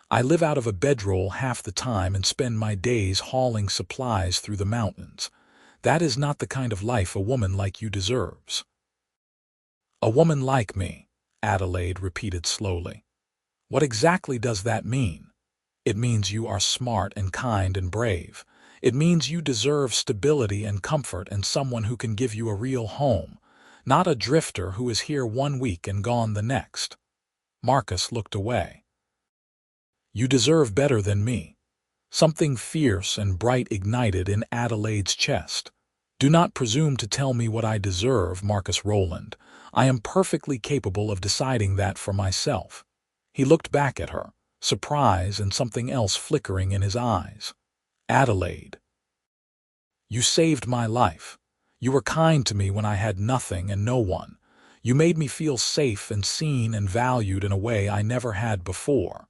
[SPEAKER 1] I live out of a bedroll half the time and spend my days hauling supplies through the mountains. That is not the kind of life a woman like you deserves. A woman like me, Adelaide repeated slowly. What exactly does that mean? It means you are smart and kind and brave. It means you deserve stability and comfort and someone who can give you a real home, not a drifter who is here 1 week and gone the next. Marcus looked away. You deserve better than me. Something fierce and bright ignited in Adelaide's chest. Do not presume to tell me what I deserve, Marcus Rowland. I am perfectly capable of deciding that for myself. He looked back at her, surprise and something else flickering in his eyes. Adelaide. You saved my life. You were kind to me when I had nothing and no one. You made me feel safe and seen and valued in a way I never had before.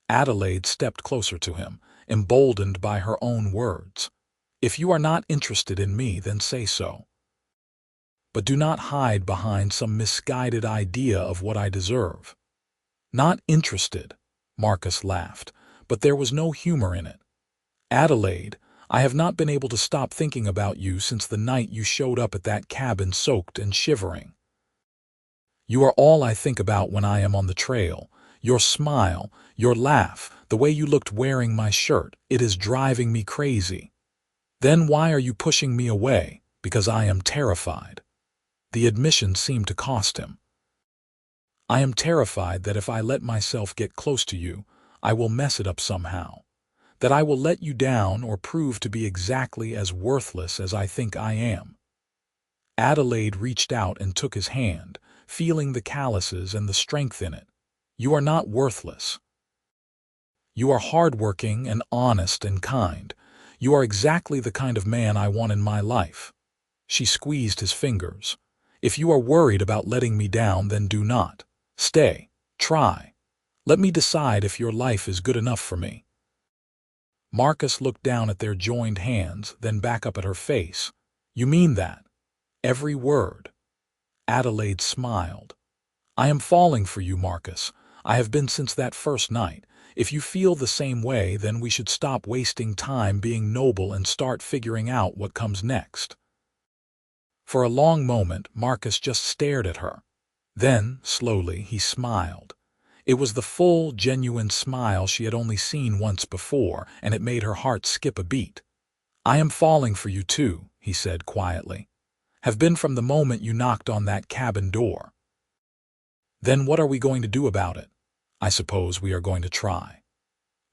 [SPEAKER 1] Adelaide stepped closer to him, emboldened by her own words. If you are not interested in me, then say so. But do not hide behind some misguided idea of what I deserve. Not interested, Marcus laughed, but there was no humor in it. Adelaide, I have not been able to stop thinking about you since the night you showed up at that cabin soaked and shivering. You are all I think about when I am on the trail. Your smile, your laugh, the way you looked wearing my shirt, it is driving me crazy. Then why are you pushing me away? Because I am terrified. The admission seemed to cost him. I am terrified that if I let myself get close to you, I will mess it up somehow. That I will let you down or prove to be exactly as worthless as I think I am. Adelaide reached out and took his hand, feeling the calluses and the strength in it. You are not worthless. You are hardworking and honest and kind. You are exactly the kind of man I want in my life. She squeezed his fingers. If you are worried about letting me down, then do not. Stay. Try. Let me decide if your life is good enough for me. Marcus looked down at their joined hands, then back up at her face. You mean that? Every word. Adelaide smiled. I am falling for you, Marcus. I have been since that first night. If you feel the same way, then we should stop wasting time being noble and start figuring out what comes next. For a long moment, Marcus just stared at her. Then, slowly, he smiled. It was the full, genuine smile she had only seen once before, and it made her heart skip a beat. I am falling for you too, he said quietly. Have been from the moment you knocked on that cabin door. Then what are we going to do about it? I suppose we are going to try.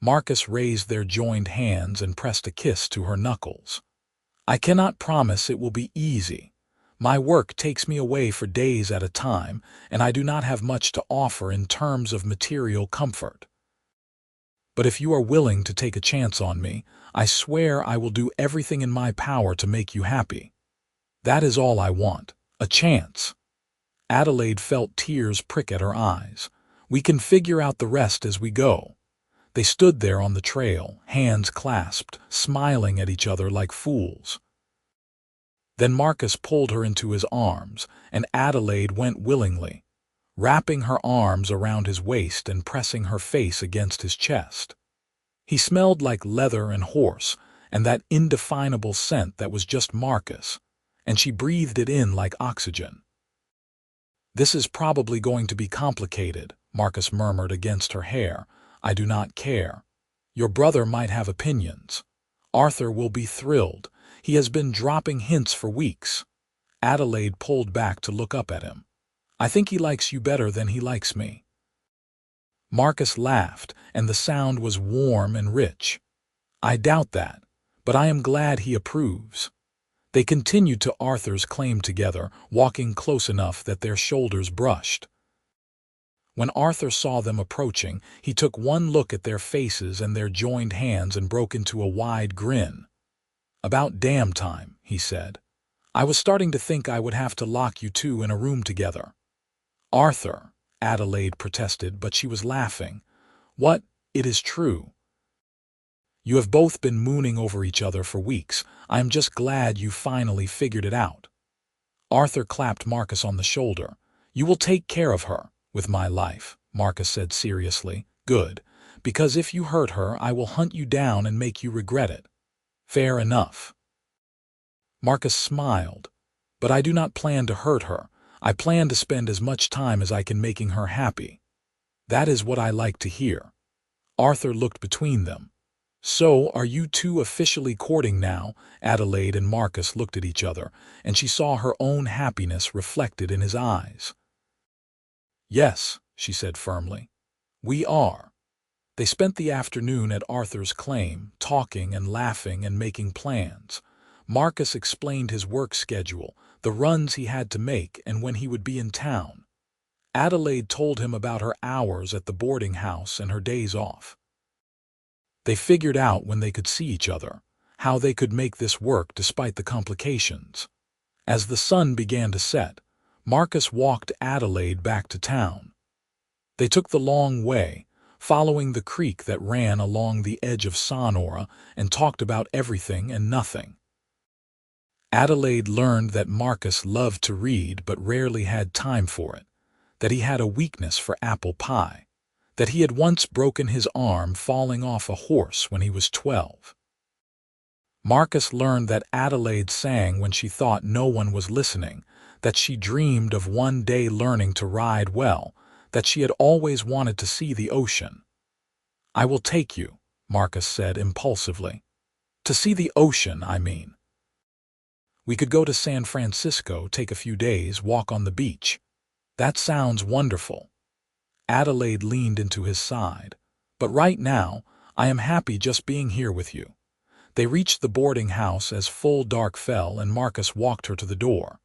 [SPEAKER 1] Marcus raised their joined hands and pressed a kiss to her knuckles. I cannot promise it will be easy. My work takes me away for days at a time, and I do not have much to offer in terms of material comfort. But if you are willing to take a chance on me, I swear I will do everything in my power to make you happy. That is all I want, a chance. Adelaide felt tears prick at her eyes. We can figure out the rest as we go. They stood there on the trail, hands clasped, smiling at each other like fools. Then Marcus pulled her into his arms, and Adelaide went willingly, wrapping her arms around his waist and pressing her face against his chest. He smelled like leather and horse, and that indefinable scent that was just Marcus, and she breathed it in like oxygen. This is probably going to be complicated, Marcus murmured against her hair. I do not care. Your brother might have opinions. Arthur will be thrilled. He has been dropping hints for weeks. Adelaide pulled back to look up at him. I think he likes you better than he likes me. Marcus laughed, and the sound was warm and rich. I doubt that, but I am glad he approves. They continued to Arthur's claim together, walking close enough that their shoulders brushed. When Arthur saw them approaching, he took one look at their faces and their joined hands and broke into a wide grin. About damn time, he said. I was starting to think I would have to lock you two in a room together. Arthur, Adelaide protested, but she was laughing. What? It is true. You have both been mooning over each other for weeks. I am just glad you finally figured it out. Arthur clapped Marcus on the shoulder. You will take care of her, with my life, Marcus said seriously. Good, because if you hurt her, I will hunt you down and make you regret it. Fair enough. Marcus smiled. But I do not plan to hurt her. I plan to spend as much time as I can making her happy. That is what I like to hear." Arthur looked between them. "So, are you two officially courting now?" Adelaide and Marcus looked at each other, and she saw her own happiness reflected in his eyes. "Yes," she said firmly. "We are." They spent the afternoon at Arthur's claim, talking and laughing and making plans. Marcus explained his work schedule, the runs he had to make, and when he would be in town. Adelaide told him about her hours at the boarding house and her days off. They figured out when they could see each other, how they could make this work despite the complications. As the sun began to set, Marcus walked Adelaide back to town. They took the long way, following the creek that ran along the edge of Sonora, and talked about everything and nothing. Adelaide learned that Marcus loved to read but rarely had time for it, that he had a weakness for apple pie, that he had once broken his arm falling off a horse when he was 12. Marcus learned that Adelaide sang when she thought no one was listening, that she dreamed of one day learning to ride well, that she had always wanted to see the ocean. "I will take you," Marcus said impulsively. "To see the ocean, I mean. We could go to San Francisco, take a few days, walk on the beach." "That sounds wonderful." Adelaide leaned into his side. "But right now, I am happy just being here with you." They reached the boarding house as full dark fell, and Marcus walked her to the door.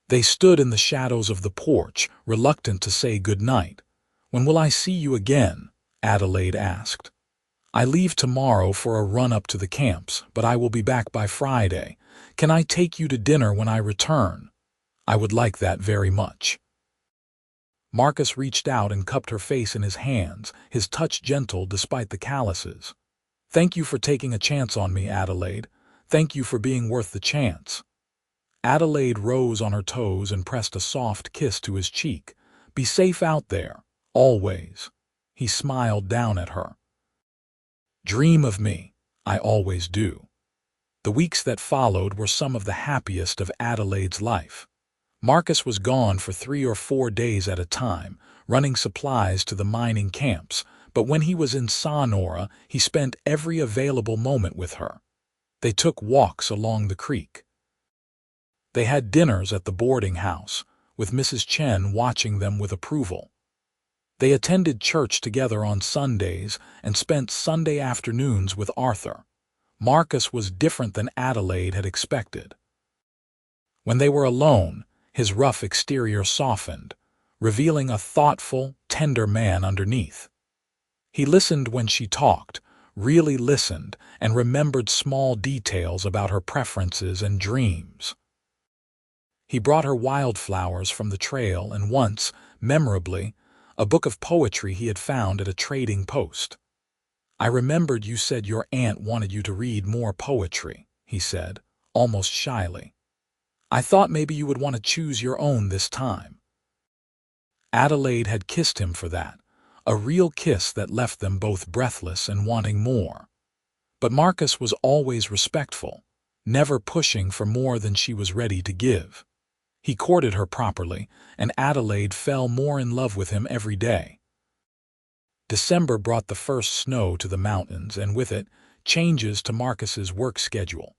[SPEAKER 1] They stood in the shadows of the porch, reluctant to say good night. "When will I see you again?" Adelaide asked. "I leave tomorrow for a run up to the camps, but I will be back by Friday. Can I take you to dinner when I return?" "I would like that very much." Marcus reached out and cupped her face in his hands, his touch gentle despite the calluses. "Thank you for taking a chance on me, Adelaide. Thank you for being worth the chance." Adelaide rose on her toes and pressed a soft kiss to his cheek. "Be safe out there, always." He smiled down at her. "Dream of me. I always do." The weeks that followed were some of the happiest of Adelaide's life. Marcus was gone for 3 or 4 days at a time, running supplies to the mining camps, but when he was in Sonora, he spent every available moment with her. They took walks along the creek. They had dinners at the boarding house, with Mrs. Chen watching them with approval. They attended church together on Sundays and spent Sunday afternoons with Arthur. Marcus was different than Adelaide had expected. When they were alone, his rough exterior softened, revealing a thoughtful, tender man underneath. He listened when she talked, really listened, and remembered small details about her preferences and dreams. He brought her wildflowers from the trail and once, memorably, a book of poetry he had found at a trading post. "I remembered you said your aunt wanted you to read more poetry," he said, almost shyly. "I thought maybe you would want to choose your own this time." Adelaide had kissed him for that, a real kiss that left them both breathless and wanting more. But Marcus was always respectful, never pushing for more than she was ready to give. He courted her properly, and Adelaide fell more in love with him every day. December brought the first snow to the mountains, and with it, changes to Marcus's work schedule.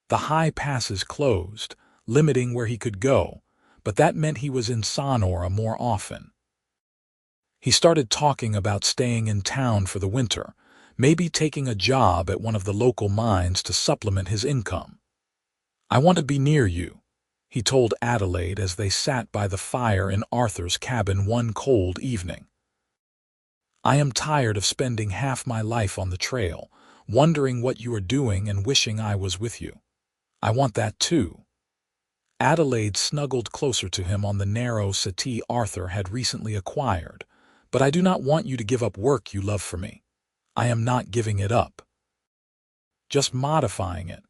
[SPEAKER 1] The high passes closed, limiting where he could go, but that meant he was in Sonora more often. He started talking about staying in town for the winter, maybe taking a job at one of the local mines to supplement his income. "I want to be near you," he told Adelaide as they sat by the fire in Arthur's cabin one cold evening. "I am tired of spending half my life on the trail, wondering what you are doing and wishing I was with you. I want that too." Adelaide snuggled closer to him on the narrow settee Arthur had recently acquired. "But I do not want you to give up work you love for me. I am not giving it up. Just modifying it.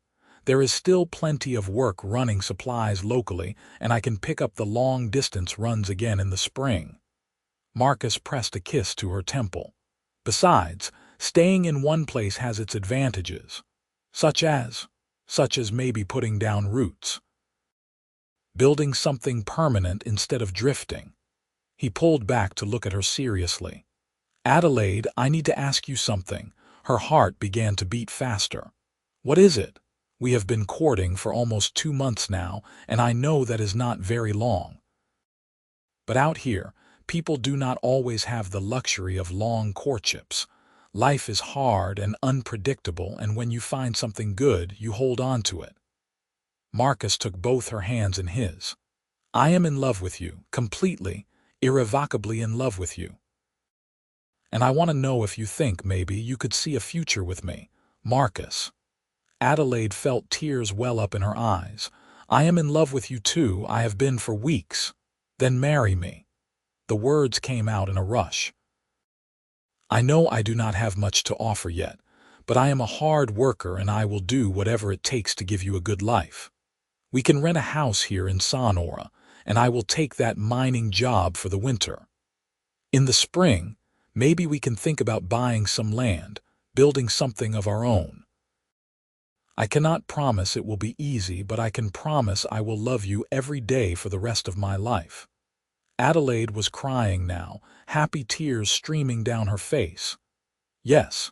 [SPEAKER 1] There is still plenty of work running supplies locally, and I can pick up the long-distance runs again in the spring." Marcus pressed a kiss to her temple. "Besides, staying in one place has its advantages. Such as maybe putting down roots." building something permanent instead of drifting. He pulled back to look at her seriously. Adelaide, I need to ask you something. Her heart began to beat faster. What is it? We have been courting for almost 2 months now, and I know that is not very long. But out here, people do not always have the luxury of long courtships. Life is hard and unpredictable, and when you find something good, you hold on to it. Marcus took both her hands in his. I am in love with you, completely, irrevocably in love with you. And I want to know if you think maybe you could see a future with me, Marcus. Adelaide felt tears well up in her eyes. I am in love with you too, I have been for weeks. Then marry me. The words came out in a rush. I know I do not have much to offer yet, but I am a hard worker and I will do whatever it takes to give you a good life. We can rent a house here in Sonora, and I will take that mining job for the winter. In the spring, maybe we can think about buying some land, building something of our own. I cannot promise it will be easy, but I can promise I will love you every day for the rest of my life. Adelaide was crying now, happy tears streaming down her face. Yes,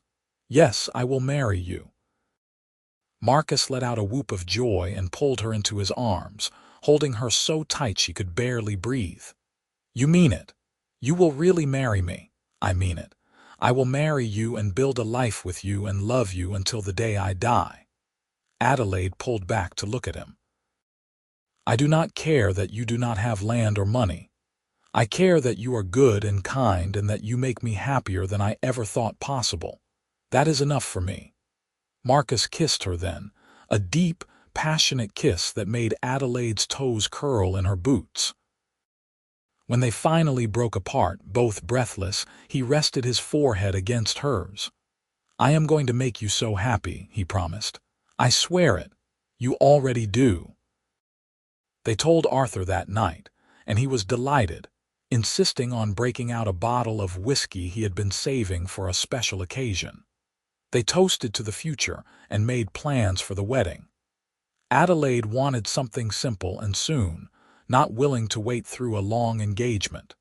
[SPEAKER 1] yes, I will marry you. Marcus let out a whoop of joy and pulled her into his arms, holding her so tight she could barely breathe. You mean it? You will really marry me? I mean it. I will marry you and build a life with you and love you until the day I die. Adelaide pulled back to look at him. I do not care that you do not have land or money. I care that you are good and kind and that you make me happier than I ever thought possible. That is enough for me. Marcus kissed her then, a deep, passionate kiss that made Adelaide's toes curl in her boots. When they finally broke apart, both breathless, he rested his forehead against hers. I am going to make you so happy, he promised. I swear it. You already do. They told Arthur that night, and he was delighted, insisting on breaking out a bottle of whiskey he had been saving for a special occasion. They toasted to the future and made plans for the wedding. Adelaide wanted something simple and soon, not willing to wait through a long engagement.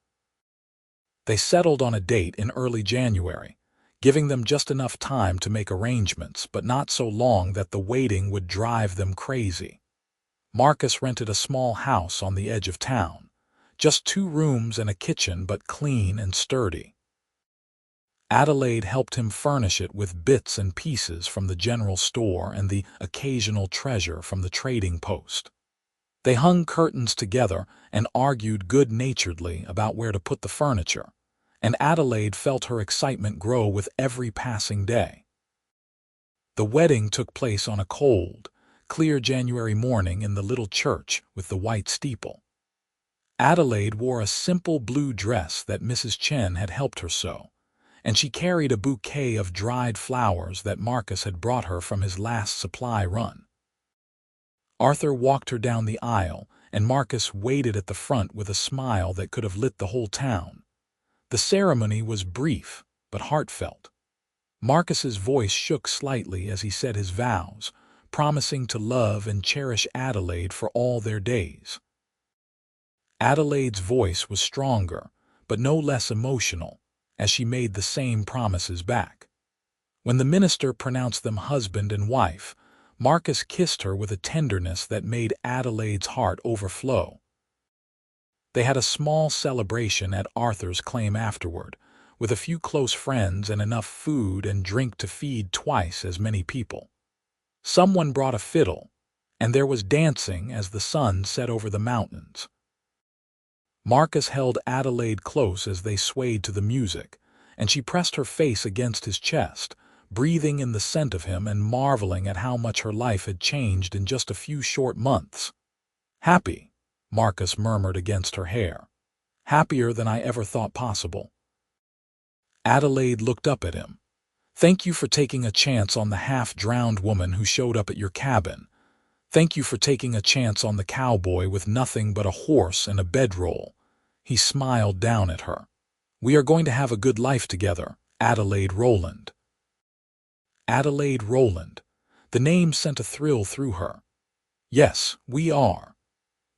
[SPEAKER 1] They settled on a date in early January, giving them just enough time to make arrangements, but not so long that the waiting would drive them crazy. Marcus rented a small house on the edge of town. Just 2 rooms and a kitchen, but clean and sturdy. Adelaide helped him furnish it with bits and pieces from the general store and the occasional treasure from the trading post. They hung curtains together and argued good-naturedly about where to put the furniture, and Adelaide felt her excitement grow with every passing day. The wedding took place on a cold, clear January morning in the little church with the white steeple. Adelaide wore a simple blue dress that Mrs. Chen had helped her sew, and she carried a bouquet of dried flowers that Marcus had brought her from his last supply run. Arthur walked her down the aisle, and Marcus waited at the front with a smile that could have lit the whole town. The ceremony was brief, but heartfelt. Marcus's voice shook slightly as he said his vows, promising to love and cherish Adelaide for all their days. Adelaide's voice was stronger, but no less emotional, as she made the same promises back. When the minister pronounced them husband and wife, Marcus kissed her with a tenderness that made Adelaide's heart overflow. They had a small celebration at Arthur's claim afterward, with a few close friends and enough food and drink to feed twice as many people. Someone brought a fiddle, and there was dancing as the sun set over the mountains. Marcus held Adelaide close as they swayed to the music, and she pressed her face against his chest, breathing in the scent of him and marveling at how much her life had changed in just a few short months. Happy, Marcus murmured against her hair. Happier than I ever thought possible. Adelaide looked up at him. Thank you for taking a chance on the half-drowned woman who showed up at your cabin. Thank you for taking a chance on the cowboy with nothing but a horse and a bedroll. He smiled down at her. We are going to have a good life together, Adelaide Rowland. Adelaide Rowland. The name sent a thrill through her. Yes, we are.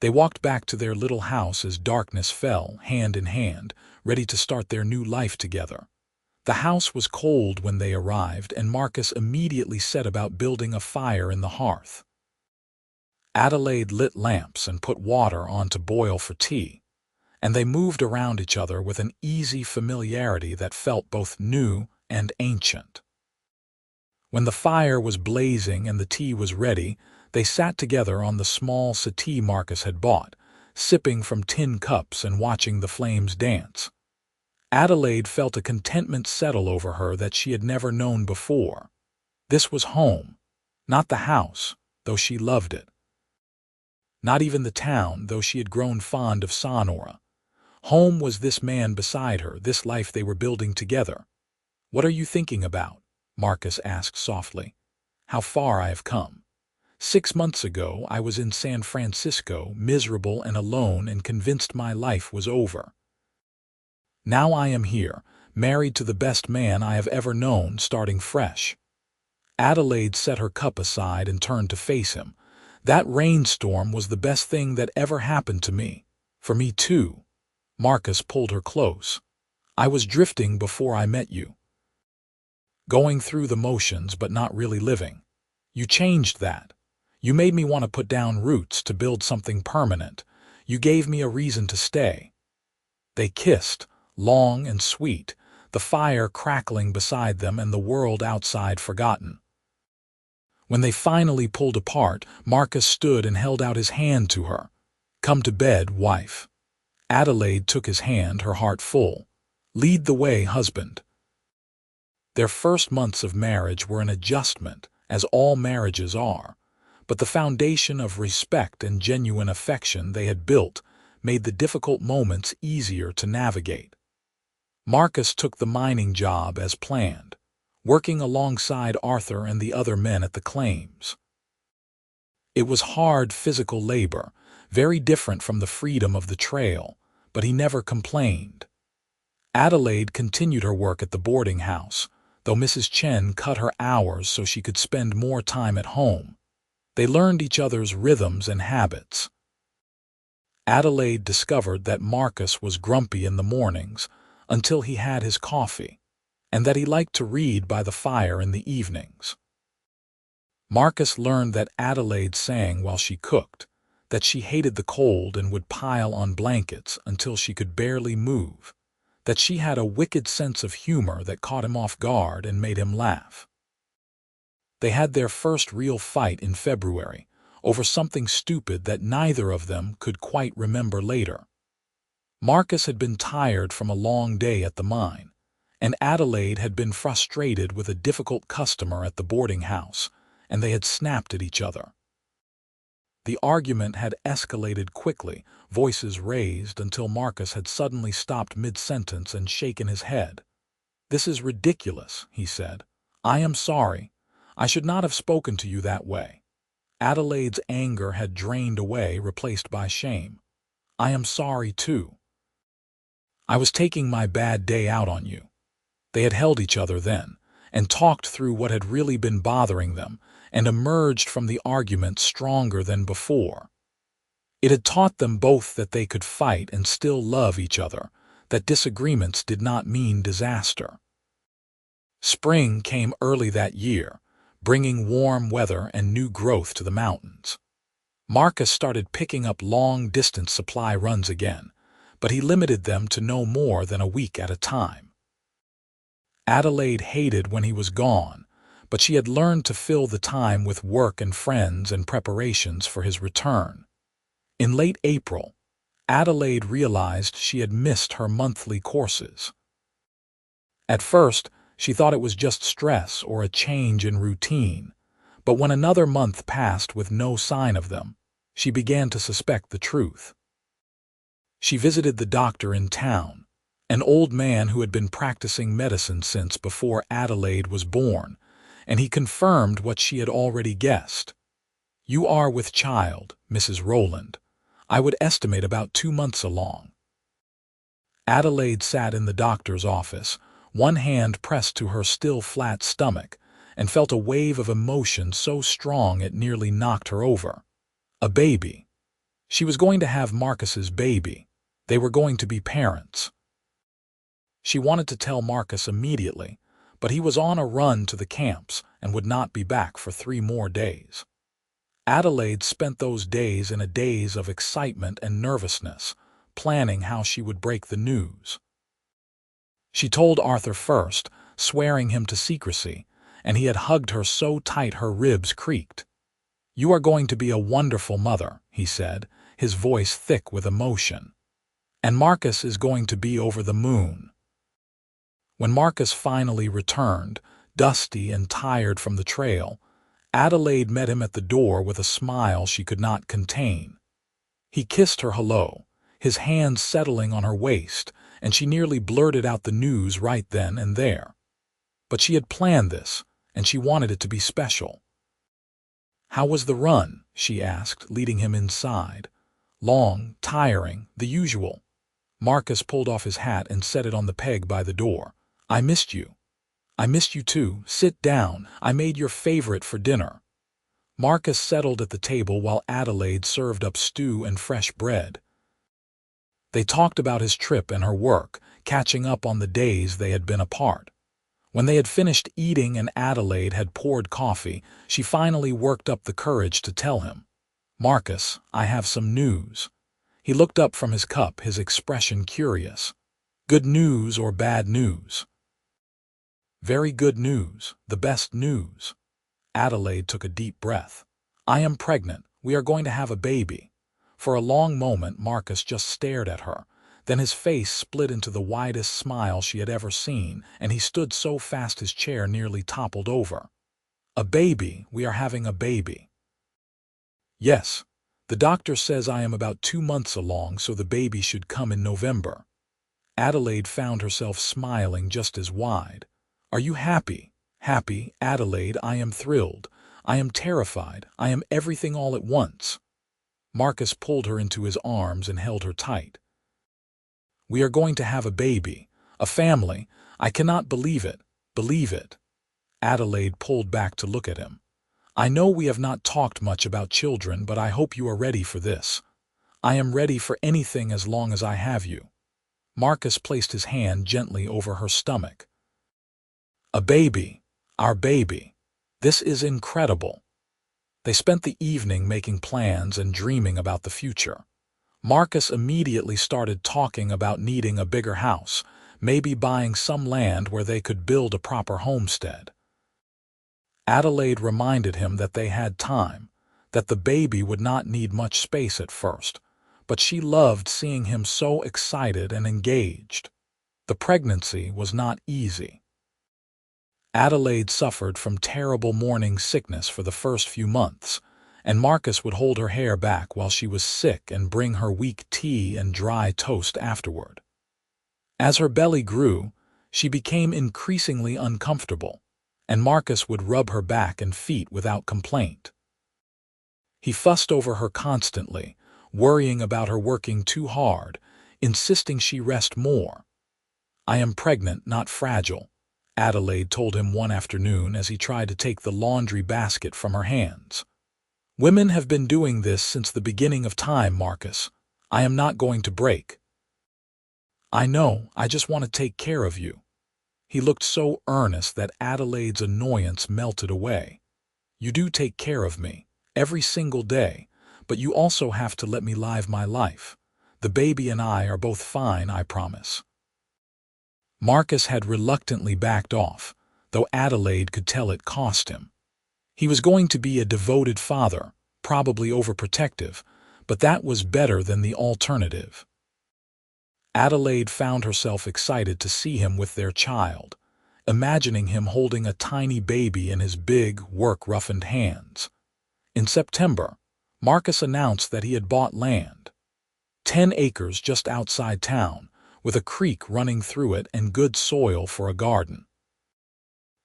[SPEAKER 1] They walked back to their little house as darkness fell, hand in hand, ready to start their new life together. The house was cold when they arrived, and Marcus immediately set about building a fire in the hearth. Adelaide lit lamps and put water on to boil for tea, and they moved around each other with an easy familiarity that felt both new and ancient. When the fire was blazing and the tea was ready, they sat together on the small settee Marcus had bought, sipping from tin cups and watching the flames dance. Adelaide felt a contentment settle over her that she had never known before. This was home, not the house, though she loved it. Not even the town, though she had grown fond of Sonora. Home was this man beside her, this life they were building together. "What are you thinking about?" Marcus asked softly. "How far I have come. 6 months ago I was in San Francisco, miserable and alone, and convinced my life was over. Now I am here, married to the best man I have ever known, starting fresh." Adelaide set her cup aside and turned to face him. "That rainstorm was the best thing that ever happened to me. For me too." Marcus pulled her close. "I was drifting before I met you. Going through the motions but not really living. You changed that. You made me want to put down roots to build something permanent. You gave me a reason to stay." They kissed, long and sweet, the fire crackling beside them and the world outside forgotten. When they finally pulled apart, Marcus stood and held out his hand to her. "Come to bed, wife." Adelaide took his hand, her heart full. "Lead the way, husband." Their first months of marriage were an adjustment, as all marriages are, but the foundation of respect and genuine affection they had built made the difficult moments easier to navigate. Marcus took the mining job as planned, working alongside Arthur and the other men at the claims. It was hard physical labor, very different from the freedom of the trail, but he never complained. Adelaide continued her work at the boarding house, though Mrs. Chen cut her hours so she could spend more time at home. They learned each other's rhythms and habits. Adelaide discovered that Marcus was grumpy in the mornings until he had his coffee, and that he liked to read by the fire in the evenings. Marcus learned that Adelaide sang while she cooked, that she hated the cold and would pile on blankets until she could barely move, that she had a wicked sense of humor that caught him off guard and made him laugh. They had their first real fight in February, over something stupid that neither of them could quite remember later. Marcus had been tired from a long day at the mine, and Adelaide had been frustrated with a difficult customer at the boarding house, and they had snapped at each other. The argument had escalated quickly, voices raised until Marcus had suddenly stopped mid-sentence and shaken his head. "This is ridiculous," he said. "I am sorry. I should not have spoken to you that way." Adelaide's anger had drained away, replaced by shame. "I am sorry, too. I was taking my bad day out on you." They had held each other then, and talked through what had really been bothering them, and emerged from the argument stronger than before. It had taught them both that they could fight and still love each other, that disagreements did not mean disaster. Spring came early that year, bringing warm weather and new growth to the mountains. Marcus started picking up long-distance supply runs again, but he limited them to no more than a week at a time. Adelaide hated when he was gone, but she had learned to fill the time with work and friends and preparations for his return. In late April, Adelaide realized she had missed her monthly courses. At first, she thought it was just stress or a change in routine, but when another month passed with no sign of them, she began to suspect the truth. She visited the doctor in town, an old man who had been practicing medicine since before Adelaide was born, and he confirmed what she had already guessed. "You are with child, Mrs. Rowland. I would estimate about 2 months along." Adelaide sat in the doctor's office, one hand pressed to her still flat stomach, and felt a wave of emotion so strong it nearly knocked her over. A baby. She was going to have Marcus's baby. They were going to be parents. She wanted to tell Marcus immediately, but he was on a run to the camps and would not be back for 3 more days. Adelaide spent those days in a daze of excitement and nervousness, planning how she would break the news. She told Arthur first, swearing him to secrecy, and he had hugged her so tight her ribs creaked. "You are going to be a wonderful mother," he said, his voice thick with emotion. "And Marcus is going to be over the moon." When Marcus finally returned, dusty and tired from the trail, Adelaide met him at the door with a smile she could not contain. He kissed her hello, his hands settling on her waist, and she nearly blurted out the news right then and there. But she had planned this, and she wanted it to be special. "How was the run?" she asked, leading him inside. "Long, tiring, the usual." Marcus pulled off his hat and set it on the peg by the door. "I missed you." "I missed you too. Sit down. I made your favorite for dinner." Marcus settled at the table while Adelaide served up stew and fresh bread. They talked about his trip and her work, catching up on the days they had been apart. When they had finished eating and Adelaide had poured coffee, she finally worked up the courage to tell him. "Marcus, I have some news." He looked up from his cup, his expression curious. "Good news or bad news?" "Very good news, the best news." Adelaide took a deep breath. "I am pregnant. We are going to have a baby." For a long moment Marcus just stared at her. Then his face split into the widest smile she had ever seen, and he stood so fast his chair nearly toppled over. "A baby? We are having a baby." "Yes. The doctor says I am about 2 months along, so the baby should come in November." Adelaide found herself smiling just as wide. "Are you happy?" "Happy, Adelaide, I am thrilled. I am terrified. I am everything all at once." Marcus pulled her into his arms and held her tight. "We are going to have a baby, a family. I cannot believe it. Believe it." Adelaide pulled back to look at him. "I know we have not talked much about children, but I hope you are ready for this." "I am ready for anything as long as I have you." Marcus placed his hand gently over her stomach. "A baby. Our baby. This is incredible." They spent the evening making plans and dreaming about the future. Marcus immediately started talking about needing a bigger house, maybe buying some land where they could build a proper homestead. Adelaide reminded him that they had time, that the baby would not need much space at first, but she loved seeing him so excited and engaged. The pregnancy was not easy. Adelaide suffered from terrible morning sickness for the first few months, and Marcus would hold her hair back while she was sick and bring her weak tea and dry toast afterward. As her belly grew, she became increasingly uncomfortable, and Marcus would rub her back and feet without complaint. He fussed over her constantly, worrying about her working too hard, insisting she rest more. "I am pregnant, not fragile," Adelaide told him one afternoon as he tried to take the laundry basket from her hands. "Women have been doing this since the beginning of time, Marcus. I am not going to break." "I know, I just want to take care of you." He looked so earnest that Adelaide's annoyance melted away. "You do take care of me, every single day, but you also have to let me live my life. The baby and I are both fine, I promise." Marcus had reluctantly backed off, though Adelaide could tell it cost him. He was going to be a devoted father, probably overprotective, but that was better than the alternative. Adelaide found herself excited to see him with their child, imagining him holding a tiny baby in his big, work-roughened hands. In September, Marcus announced that he had bought land. 10 acres just outside town, with a creek running through it and good soil for a garden.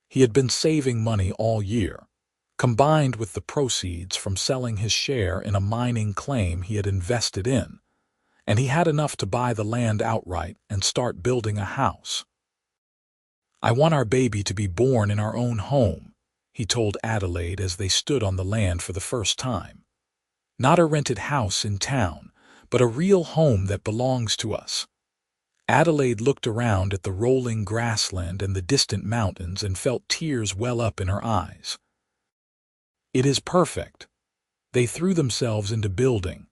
[SPEAKER 1] He had been saving money all year, combined with the proceeds from selling his share in a mining claim he had invested in, and he had enough to buy the land outright and start building a house. "I want our baby to be born in our own home," he told Adelaide as they stood on the land for the first time. Not a rented house in town, but a real home that belongs to us. Adelaide looked around at the rolling grassland and the distant mountains and felt tears well up in her eyes. It is perfect. They threw themselves into building.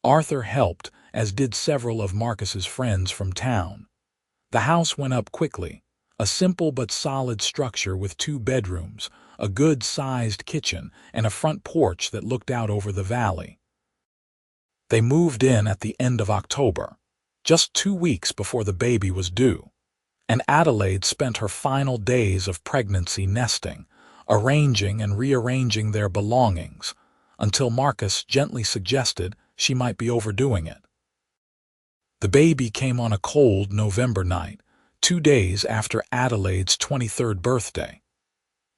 [SPEAKER 1] Arthur helped, as did several of Marcus's friends from town. The house went up quickly, a simple but solid structure with 2 bedrooms, a good-sized kitchen, and a front porch that looked out over the valley. They moved in at the end of October, just 2 weeks before the baby was due, and Adelaide spent her final days of pregnancy nesting, arranging and rearranging their belongings, until Marcus gently suggested she might be overdoing it. The baby came on a cold November night, 2 days after Adelaide's 23rd birthday.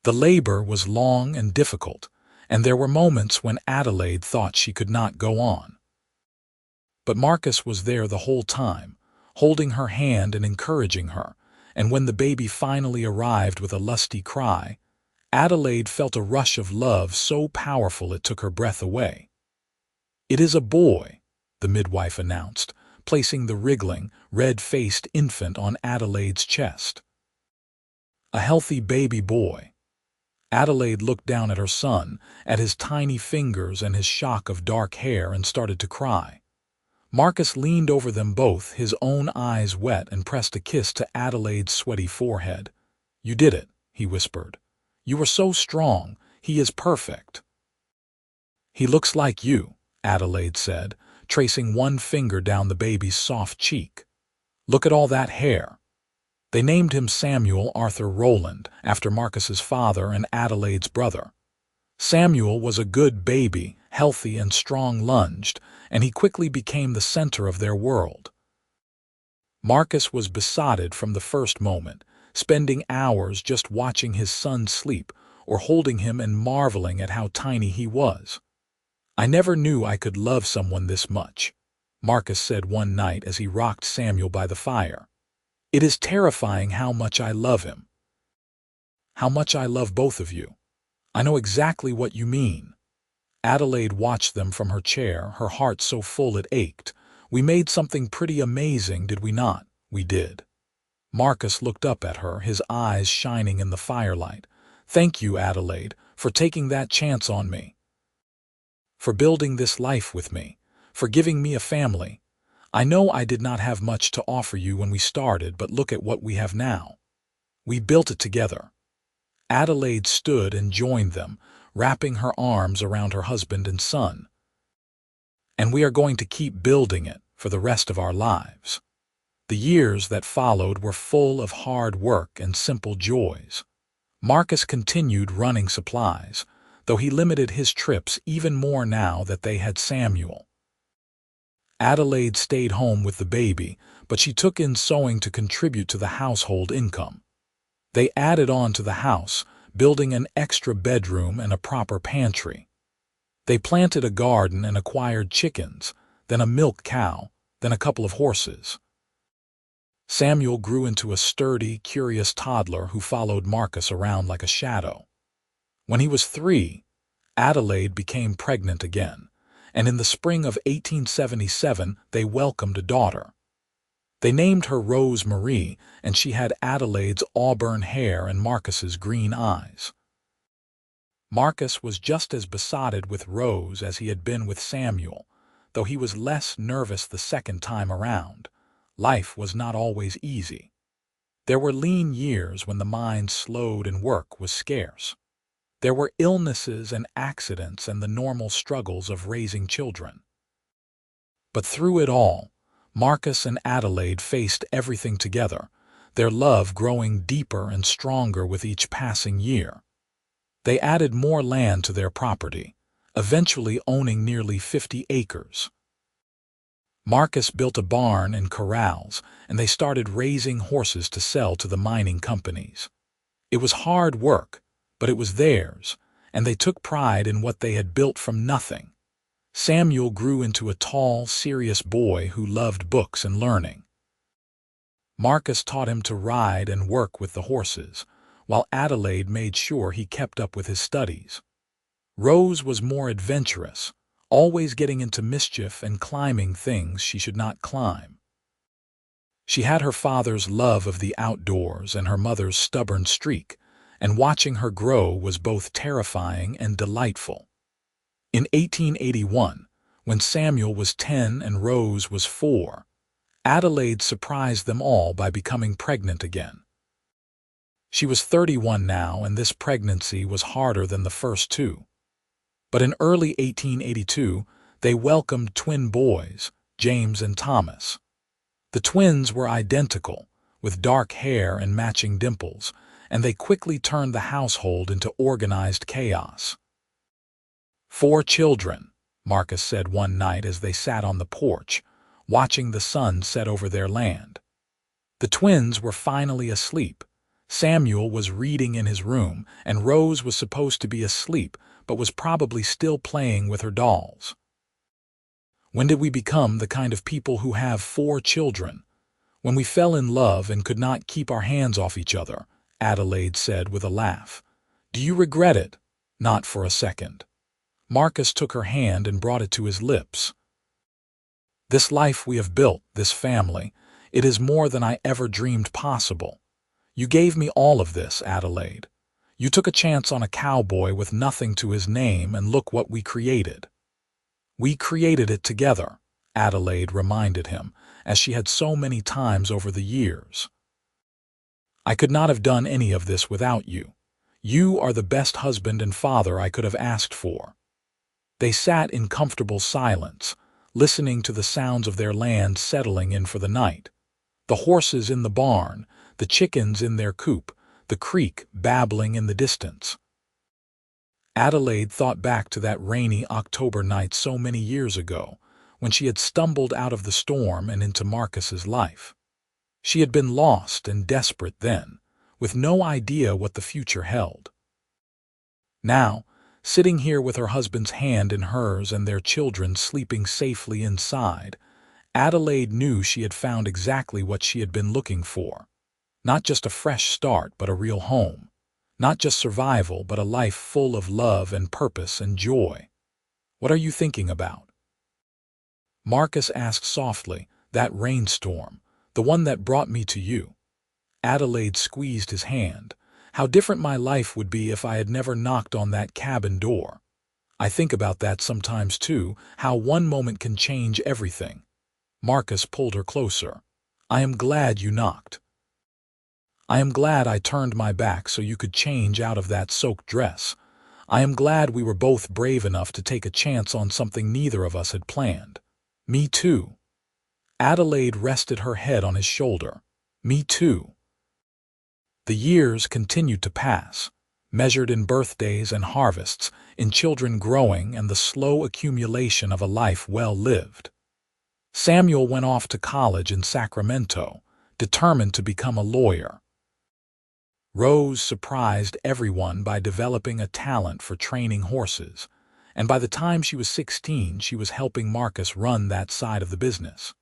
[SPEAKER 1] The labor was long and difficult, and there were moments when Adelaide thought she could not go on. But Marcus was there the whole time, holding her hand and encouraging her, and when the baby finally arrived with a lusty cry, Adelaide felt a rush of love so powerful it took her breath away. "It is a boy," the midwife announced, placing the wriggling, red-faced infant on Adelaide's chest. "A healthy baby boy." Adelaide looked down at her son, at his tiny fingers and his shock of dark hair, and started to cry. Marcus leaned over them both, his own eyes wet, and pressed a kiss to Adelaide's sweaty forehead. "You did it," he whispered. "You were so strong. He is perfect." "He looks like you," Adelaide said, tracing one finger down the baby's soft cheek. "Look at all that hair." They named him Samuel Arthur Rowland, after Marcus's father and Adelaide's brother. Samuel was a good baby, healthy and strong-lunged, and he quickly became the center of their world. Marcus was besotted from the first moment, spending hours just watching his son sleep or holding him and marveling at how tiny he was. "I never knew I could love someone this much," Marcus said one night as he rocked Samuel by the fire. "It is terrifying how much I love him. How much I love both of you. I know exactly what you mean." Adelaide watched them from her chair, her heart so full it ached. "We made something pretty amazing, did we not?" "We did." Marcus looked up at her, his eyes shining in the firelight. "Thank you, Adelaide, for taking that chance on me. For building this life with me. For giving me a family. I know I did not have much to offer you when we started, but look at what we have now. We built it together." Adelaide stood and joined them, wrapping her arms around her husband and son. "And we are going to keep building it for the rest of our lives." The years that followed were full of hard work and simple joys. Marcus continued running supplies, though he limited his trips even more now that they had Samuel. Adelaide stayed home with the baby, but she took in sewing to contribute to the household income. They added on to the house, building an extra bedroom and a proper pantry. They planted a garden and acquired chickens, then a milk cow, then a couple of horses. Samuel grew into a sturdy, curious toddler who followed Marcus around like a shadow. When he was 3, Adelaide became pregnant again, and in the spring of 1877 they welcomed a daughter. They named her Rose Marie, and she had Adelaide's auburn hair and Marcus's green eyes. Marcus was just as besotted with Rose as he had been with Samuel, though he was less nervous the second time around. Life was not always easy. There were lean years when the mind slowed and work was scarce. There were illnesses and accidents and the normal struggles of raising children. But through it all, Marcus and Adelaide faced everything together, their love growing deeper and stronger with each passing year. They added more land to their property, eventually owning nearly 50 acres. Marcus built a barn and corrals, and they started raising horses to sell to the mining companies. It was hard work, but it was theirs, and they took pride in what they had built from nothing. Samuel grew into a tall, serious boy who loved books and learning. Marcus taught him to ride and work with the horses, while Adelaide made sure he kept up with his studies. Rose was more adventurous, always getting into mischief and climbing things she should not climb. She had her father's love of the outdoors and her mother's stubborn streak, and watching her grow was both terrifying and delightful. In 1881, when Samuel was 10 and Rose was 4, Adelaide surprised them all by becoming pregnant again. She was 31 now, and this pregnancy was harder than the first two. But in early 1882, they welcomed twin boys, James and Thomas. The twins were identical, with dark hair and matching dimples, and they quickly turned the household into organized chaos. "4 children," Marcus said one night as they sat on the porch, watching the sun set over their land. The twins were finally asleep. Samuel was reading in his room, and Rose was supposed to be asleep, but was probably still playing with her dolls. "When did we become the kind of people who have 4 children? When we fell in love and could not keep our hands off each other," Adelaide said with a laugh. "Do you regret it?" "Not for a second." Marcus took her hand and brought it to his lips. "This life we have built, this family, it is more than I ever dreamed possible. You gave me all of this, Adelaide. You took a chance on a cowboy with nothing to his name, and look what we created." "We created it together," Adelaide reminded him, as she had so many times over the years. "I could not have done any of this without you. You are the best husband and father I could have asked for." They sat in comfortable silence, listening to the sounds of their land settling in for the night. The horses in the barn, the chickens in their coop, the creek babbling in the distance. Adelaide thought back to that rainy October night so many years ago, when she had stumbled out of the storm and into Marcus's life. She had been lost and desperate then, with no idea what the future held. Now, sitting here with her husband's hand in hers and their children sleeping safely inside, Adelaide knew she had found exactly what she had been looking for. Not just a fresh start, but a real home. Not just survival, but a life full of love and purpose and joy. "What are you thinking about?" Marcus asked softly. "That rainstorm, the one that brought me to you." Adelaide squeezed his hand. "How different my life would be if I had never knocked on that cabin door. I think about that sometimes too, how one moment can change everything." Marcus pulled her closer. "I am glad you knocked. I am glad I turned my back so you could change out of that soaked dress. I am glad we were both brave enough to take a chance on something neither of us had planned." "Me too." Adelaide rested her head on his shoulder. "Me too." The years continued to pass, measured in birthdays and harvests, in children growing and the slow accumulation of a life well lived. Samuel went off to college in Sacramento, determined to become a lawyer. Rose surprised everyone by developing a talent for training horses, and by the time she was 16, she was helping Marcus run that side of the business.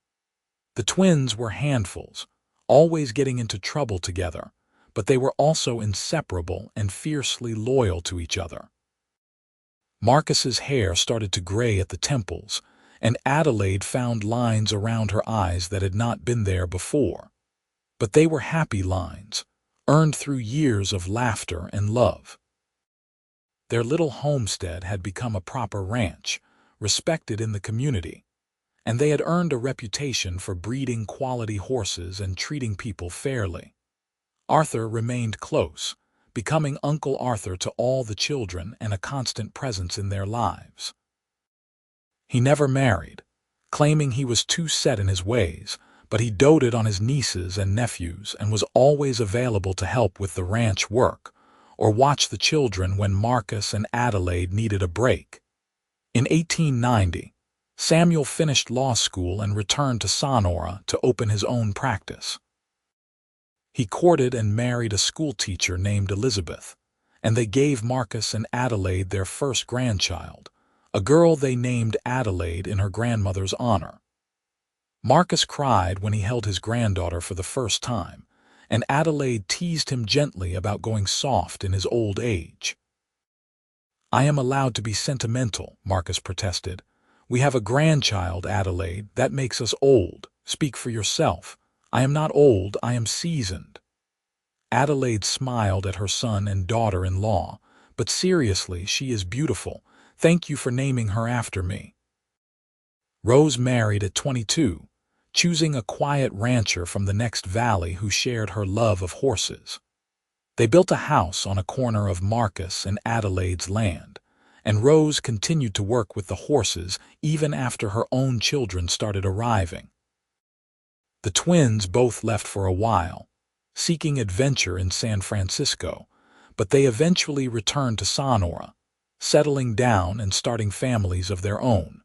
[SPEAKER 1] The twins were handfuls, always getting into trouble together, but they were also inseparable and fiercely loyal to each other. Marcus's hair started to gray at the temples, and Adelaide found lines around her eyes that had not been there before. But they were happy lines, earned through years of laughter and love. Their little homestead had become a proper ranch, respected in the community, and they had earned a reputation for breeding quality horses and treating people fairly. Arthur remained close, becoming Uncle Arthur to all the children and a constant presence in their lives. He never married, claiming he was too set in his ways, but he doted on his nieces and nephews and was always available to help with the ranch work or watch the children when Marcus and Adelaide needed a break. In 1890, Samuel finished law school and returned to Sonora to open his own practice. He courted and married a schoolteacher named Elizabeth, and they gave Marcus and Adelaide their first grandchild, a girl they named Adelaide in her grandmother's honor. Marcus cried when he held his granddaughter for the first time, and Adelaide teased him gently about going soft in his old age. "I am allowed to be sentimental," Marcus protested. We have a grandchild, Adelaide. That makes us old. Speak for yourself. I am not old, I am seasoned. Adelaide smiled at her son and daughter-in-law, but seriously, she is beautiful. Thank you for naming her after me. Rose married at 22, choosing a quiet rancher from the next valley who shared her love of horses. They built a house on a corner of Marcus and Adelaide's land, and Rose continued to work with the horses even after her own children started arriving. The twins both left for a while, seeking adventure in San Francisco, but they eventually returned to Sonora, settling down and starting families of their own.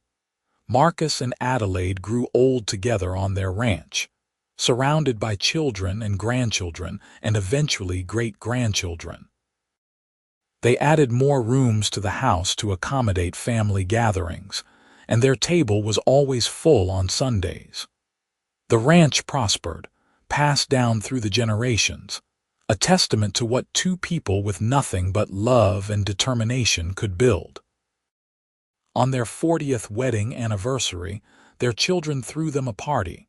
[SPEAKER 1] Marcus and Adelaide grew old together on their ranch, surrounded by children and grandchildren and eventually great-grandchildren. They added more rooms to the house to accommodate family gatherings, and their table was always full on Sundays. The ranch prospered, passed down through the generations, a testament to what two people with nothing but love and determination could build. On their 40th wedding anniversary, their children threw them a party.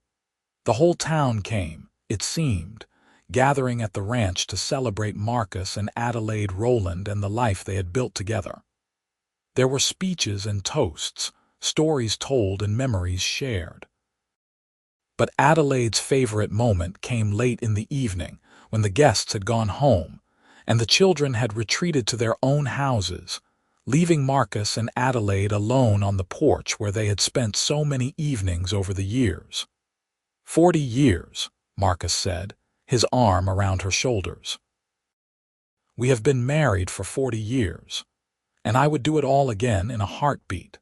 [SPEAKER 1] The whole town came, it seemed, gathering at the ranch to celebrate Marcus and Adelaide Rowland and the life they had built together. There were speeches and toasts, stories told and memories shared. But Adelaide's favorite moment came late in the evening, when the guests had gone home, and the children had retreated to their own houses, leaving Marcus and Adelaide alone on the porch where they had spent so many evenings over the years. 40 years, Marcus said, his arm around her shoulders. We have been married for 40 years, and I would do it all again in a heartbeat.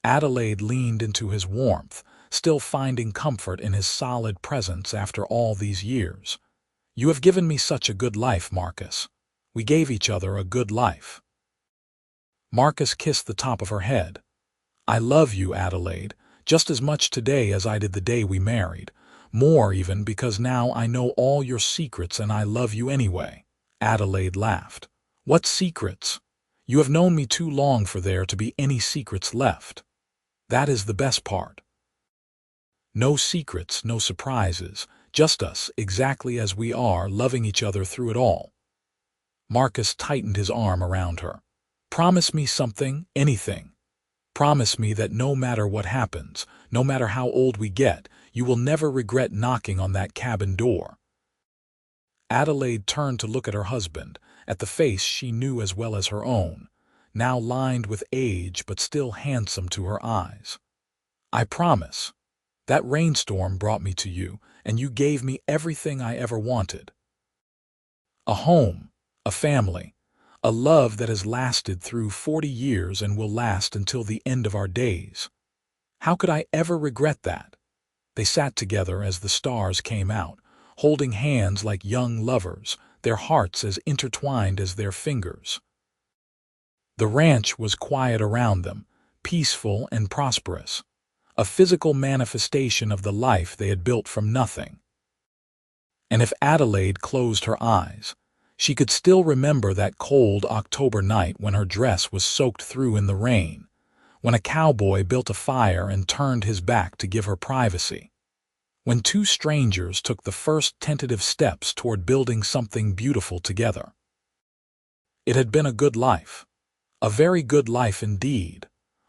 [SPEAKER 1] Adelaide leaned into his warmth, still finding comfort in his solid presence after all these years. You have given me such a good life, Marcus. We gave each other a good life. Marcus kissed the top of her head. I love you, Adelaide, just as much today as I did the day we married. More even because now I know all your secrets and I love you anyway. Adelaide laughed. What secrets? You have known me too long for there to be any secrets left. That is the best part. No secrets, no surprises, just us, exactly as we are, loving each other through it all. Marcus tightened his arm around her. Promise me something, anything. Promise me that no matter what happens, no matter how old we get, you will never regret knocking on that cabin door. Adelaide turned to look at her husband, at the face she knew as well as her own, now lined with age but still handsome to her eyes. I promise. That rainstorm brought me to you, and you gave me everything I ever wanted. A home, a family, a love that has lasted through 40 years and will last until the end of our days. How could I ever regret that? They sat together as the stars came out, holding hands like young lovers, their hearts as intertwined as their fingers. The ranch was quiet around them, peaceful and prosperous, a physical manifestation of the life they had built from nothing. And if Adelaide closed her eyes, she could still remember that cold October night when her dress was soaked through in the rain, when a cowboy built a fire and turned his back to give her privacy, when two strangers took the first tentative steps toward building something beautiful together. It had been a good life, a very good life indeed.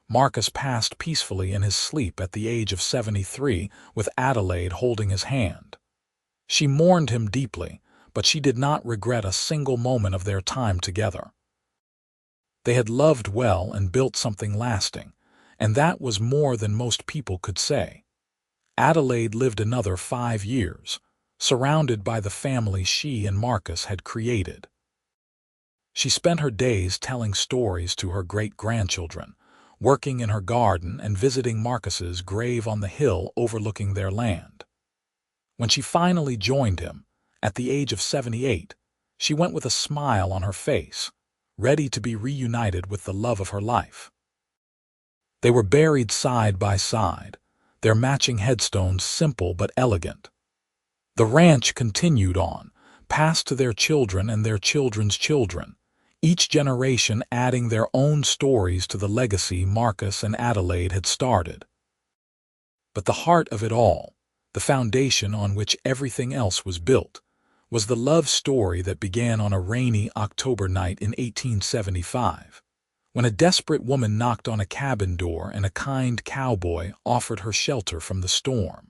[SPEAKER 1] Marcus passed peacefully in his sleep at the age of 73, with Adelaide holding his hand. She mourned him deeply, but she did not regret a single moment of their time together. They had loved well and built something lasting, and that was more than most people could say. Adelaide lived another 5 years, surrounded by the family she and Marcus had created. She spent her days telling stories to her great-grandchildren, working in her garden and visiting Marcus's grave on the hill overlooking their land. When she finally joined him, at the age of 78, she went with a smile on her face, ready to be reunited with the love of her life. They were buried side by side, their matching headstones simple but elegant. The ranch continued on, passed to their children and their children's children, each generation adding their own stories to the legacy Marcus and Adelaide had started. But the heart of it all, the foundation on which everything else was built, was the love story that began on a rainy October night in 1875, when a desperate woman knocked on a cabin door and a kind cowboy offered her shelter from the storm.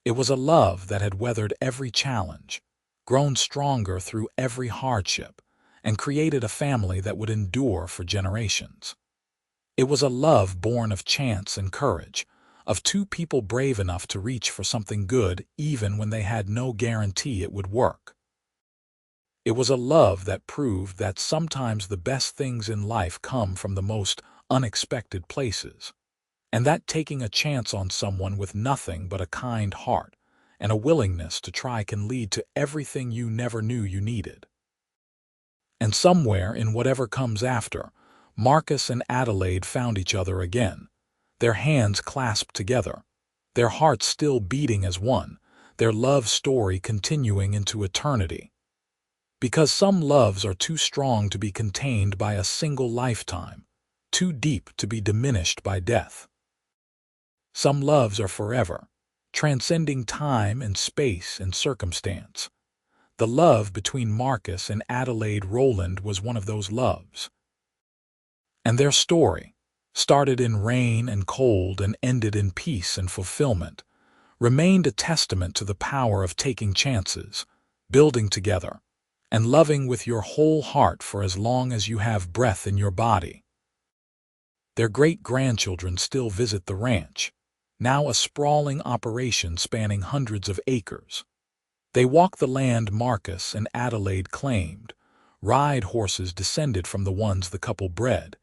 [SPEAKER 1] It was a love that had weathered every challenge, grown stronger through every hardship, and created a family that would endure for generations. It was a love born of chance and courage, of two people brave enough to reach for something good even when they had no guarantee it would work. It was a love that proved that sometimes the best things in life come from the most unexpected places, and that taking a chance on someone with nothing but a kind heart and a willingness to try can lead to everything you never knew you needed. And somewhere in whatever comes after, Marcus and Adelaide found each other again, their hands clasped together, their hearts still beating as one, their love story continuing into eternity. Because some loves are too strong to be contained by a single lifetime, too deep to be diminished by death. Some loves are forever, transcending time and space and circumstance. The love between Marcus and Adelaide Rowland was one of those loves. And their story, started in rain and cold and ended in peace and fulfillment, remained a testament to the power of taking chances, building together, and loving with your whole heart for as long as you have breath in your body. Their great-grandchildren still visit the ranch, now a sprawling operation spanning hundreds of acres. They walk the land Marcus and Adelaide claimed, ride horses descended from the ones the couple bred,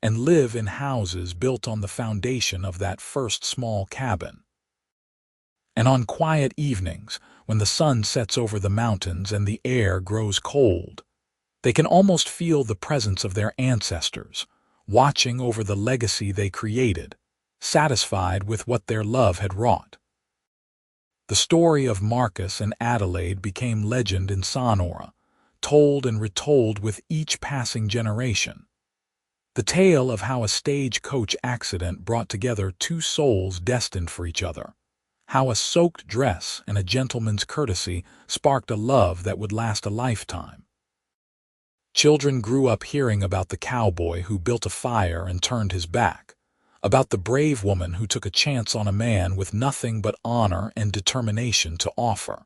[SPEAKER 1] and live in houses built on the foundation of that first small cabin. And on quiet evenings, when the sun sets over the mountains and the air grows cold, they can almost feel the presence of their ancestors, watching over the legacy they created, satisfied with what their love had wrought. The story of Marcus and Adelaide became legend in Sonora, told and retold with each passing generation. The tale of how a stagecoach accident brought together two souls destined for each other, how a soaked dress and a gentleman's courtesy sparked a love that would last a lifetime. Children grew up hearing about the cowboy who built a fire and turned his back, about the brave woman who took a chance on a man with nothing but honor and determination to offer.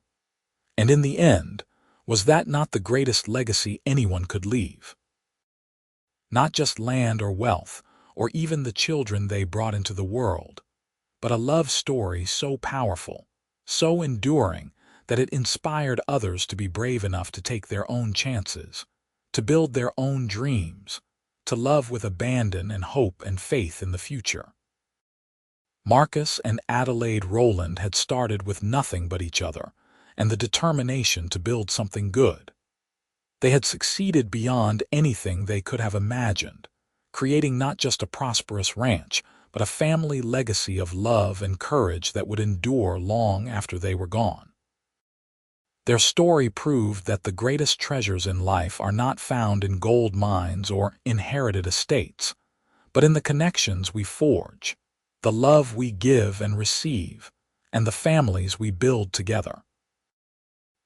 [SPEAKER 1] And in the end, was that not the greatest legacy anyone could leave? Not just land or wealth, or even the children they brought into the world, but a love story so powerful, so enduring, that it inspired others to be brave enough to take their own chances, to build their own dreams, to love with abandon and hope and faith in the future. Marcus and Adelaide Rowland had started with nothing but each other and the determination to build something good. They had succeeded beyond anything they could have imagined, creating not just a prosperous ranch, but a family legacy of love and courage that would endure long after they were gone. Their story proved that the greatest treasures in life are not found in gold mines or inherited estates, but in the connections we forge, the love we give and receive, and the families we build together.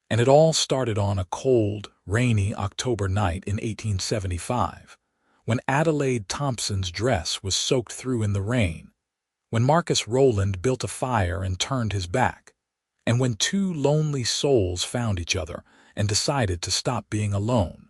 [SPEAKER 1] And it all started on a cold, rainy October night in 1875, when Adelaide Thompson's dress was soaked through in the rain, when Marcus Rowland built a fire and turned his back, and when two lonely souls found each other and decided to stop being alone.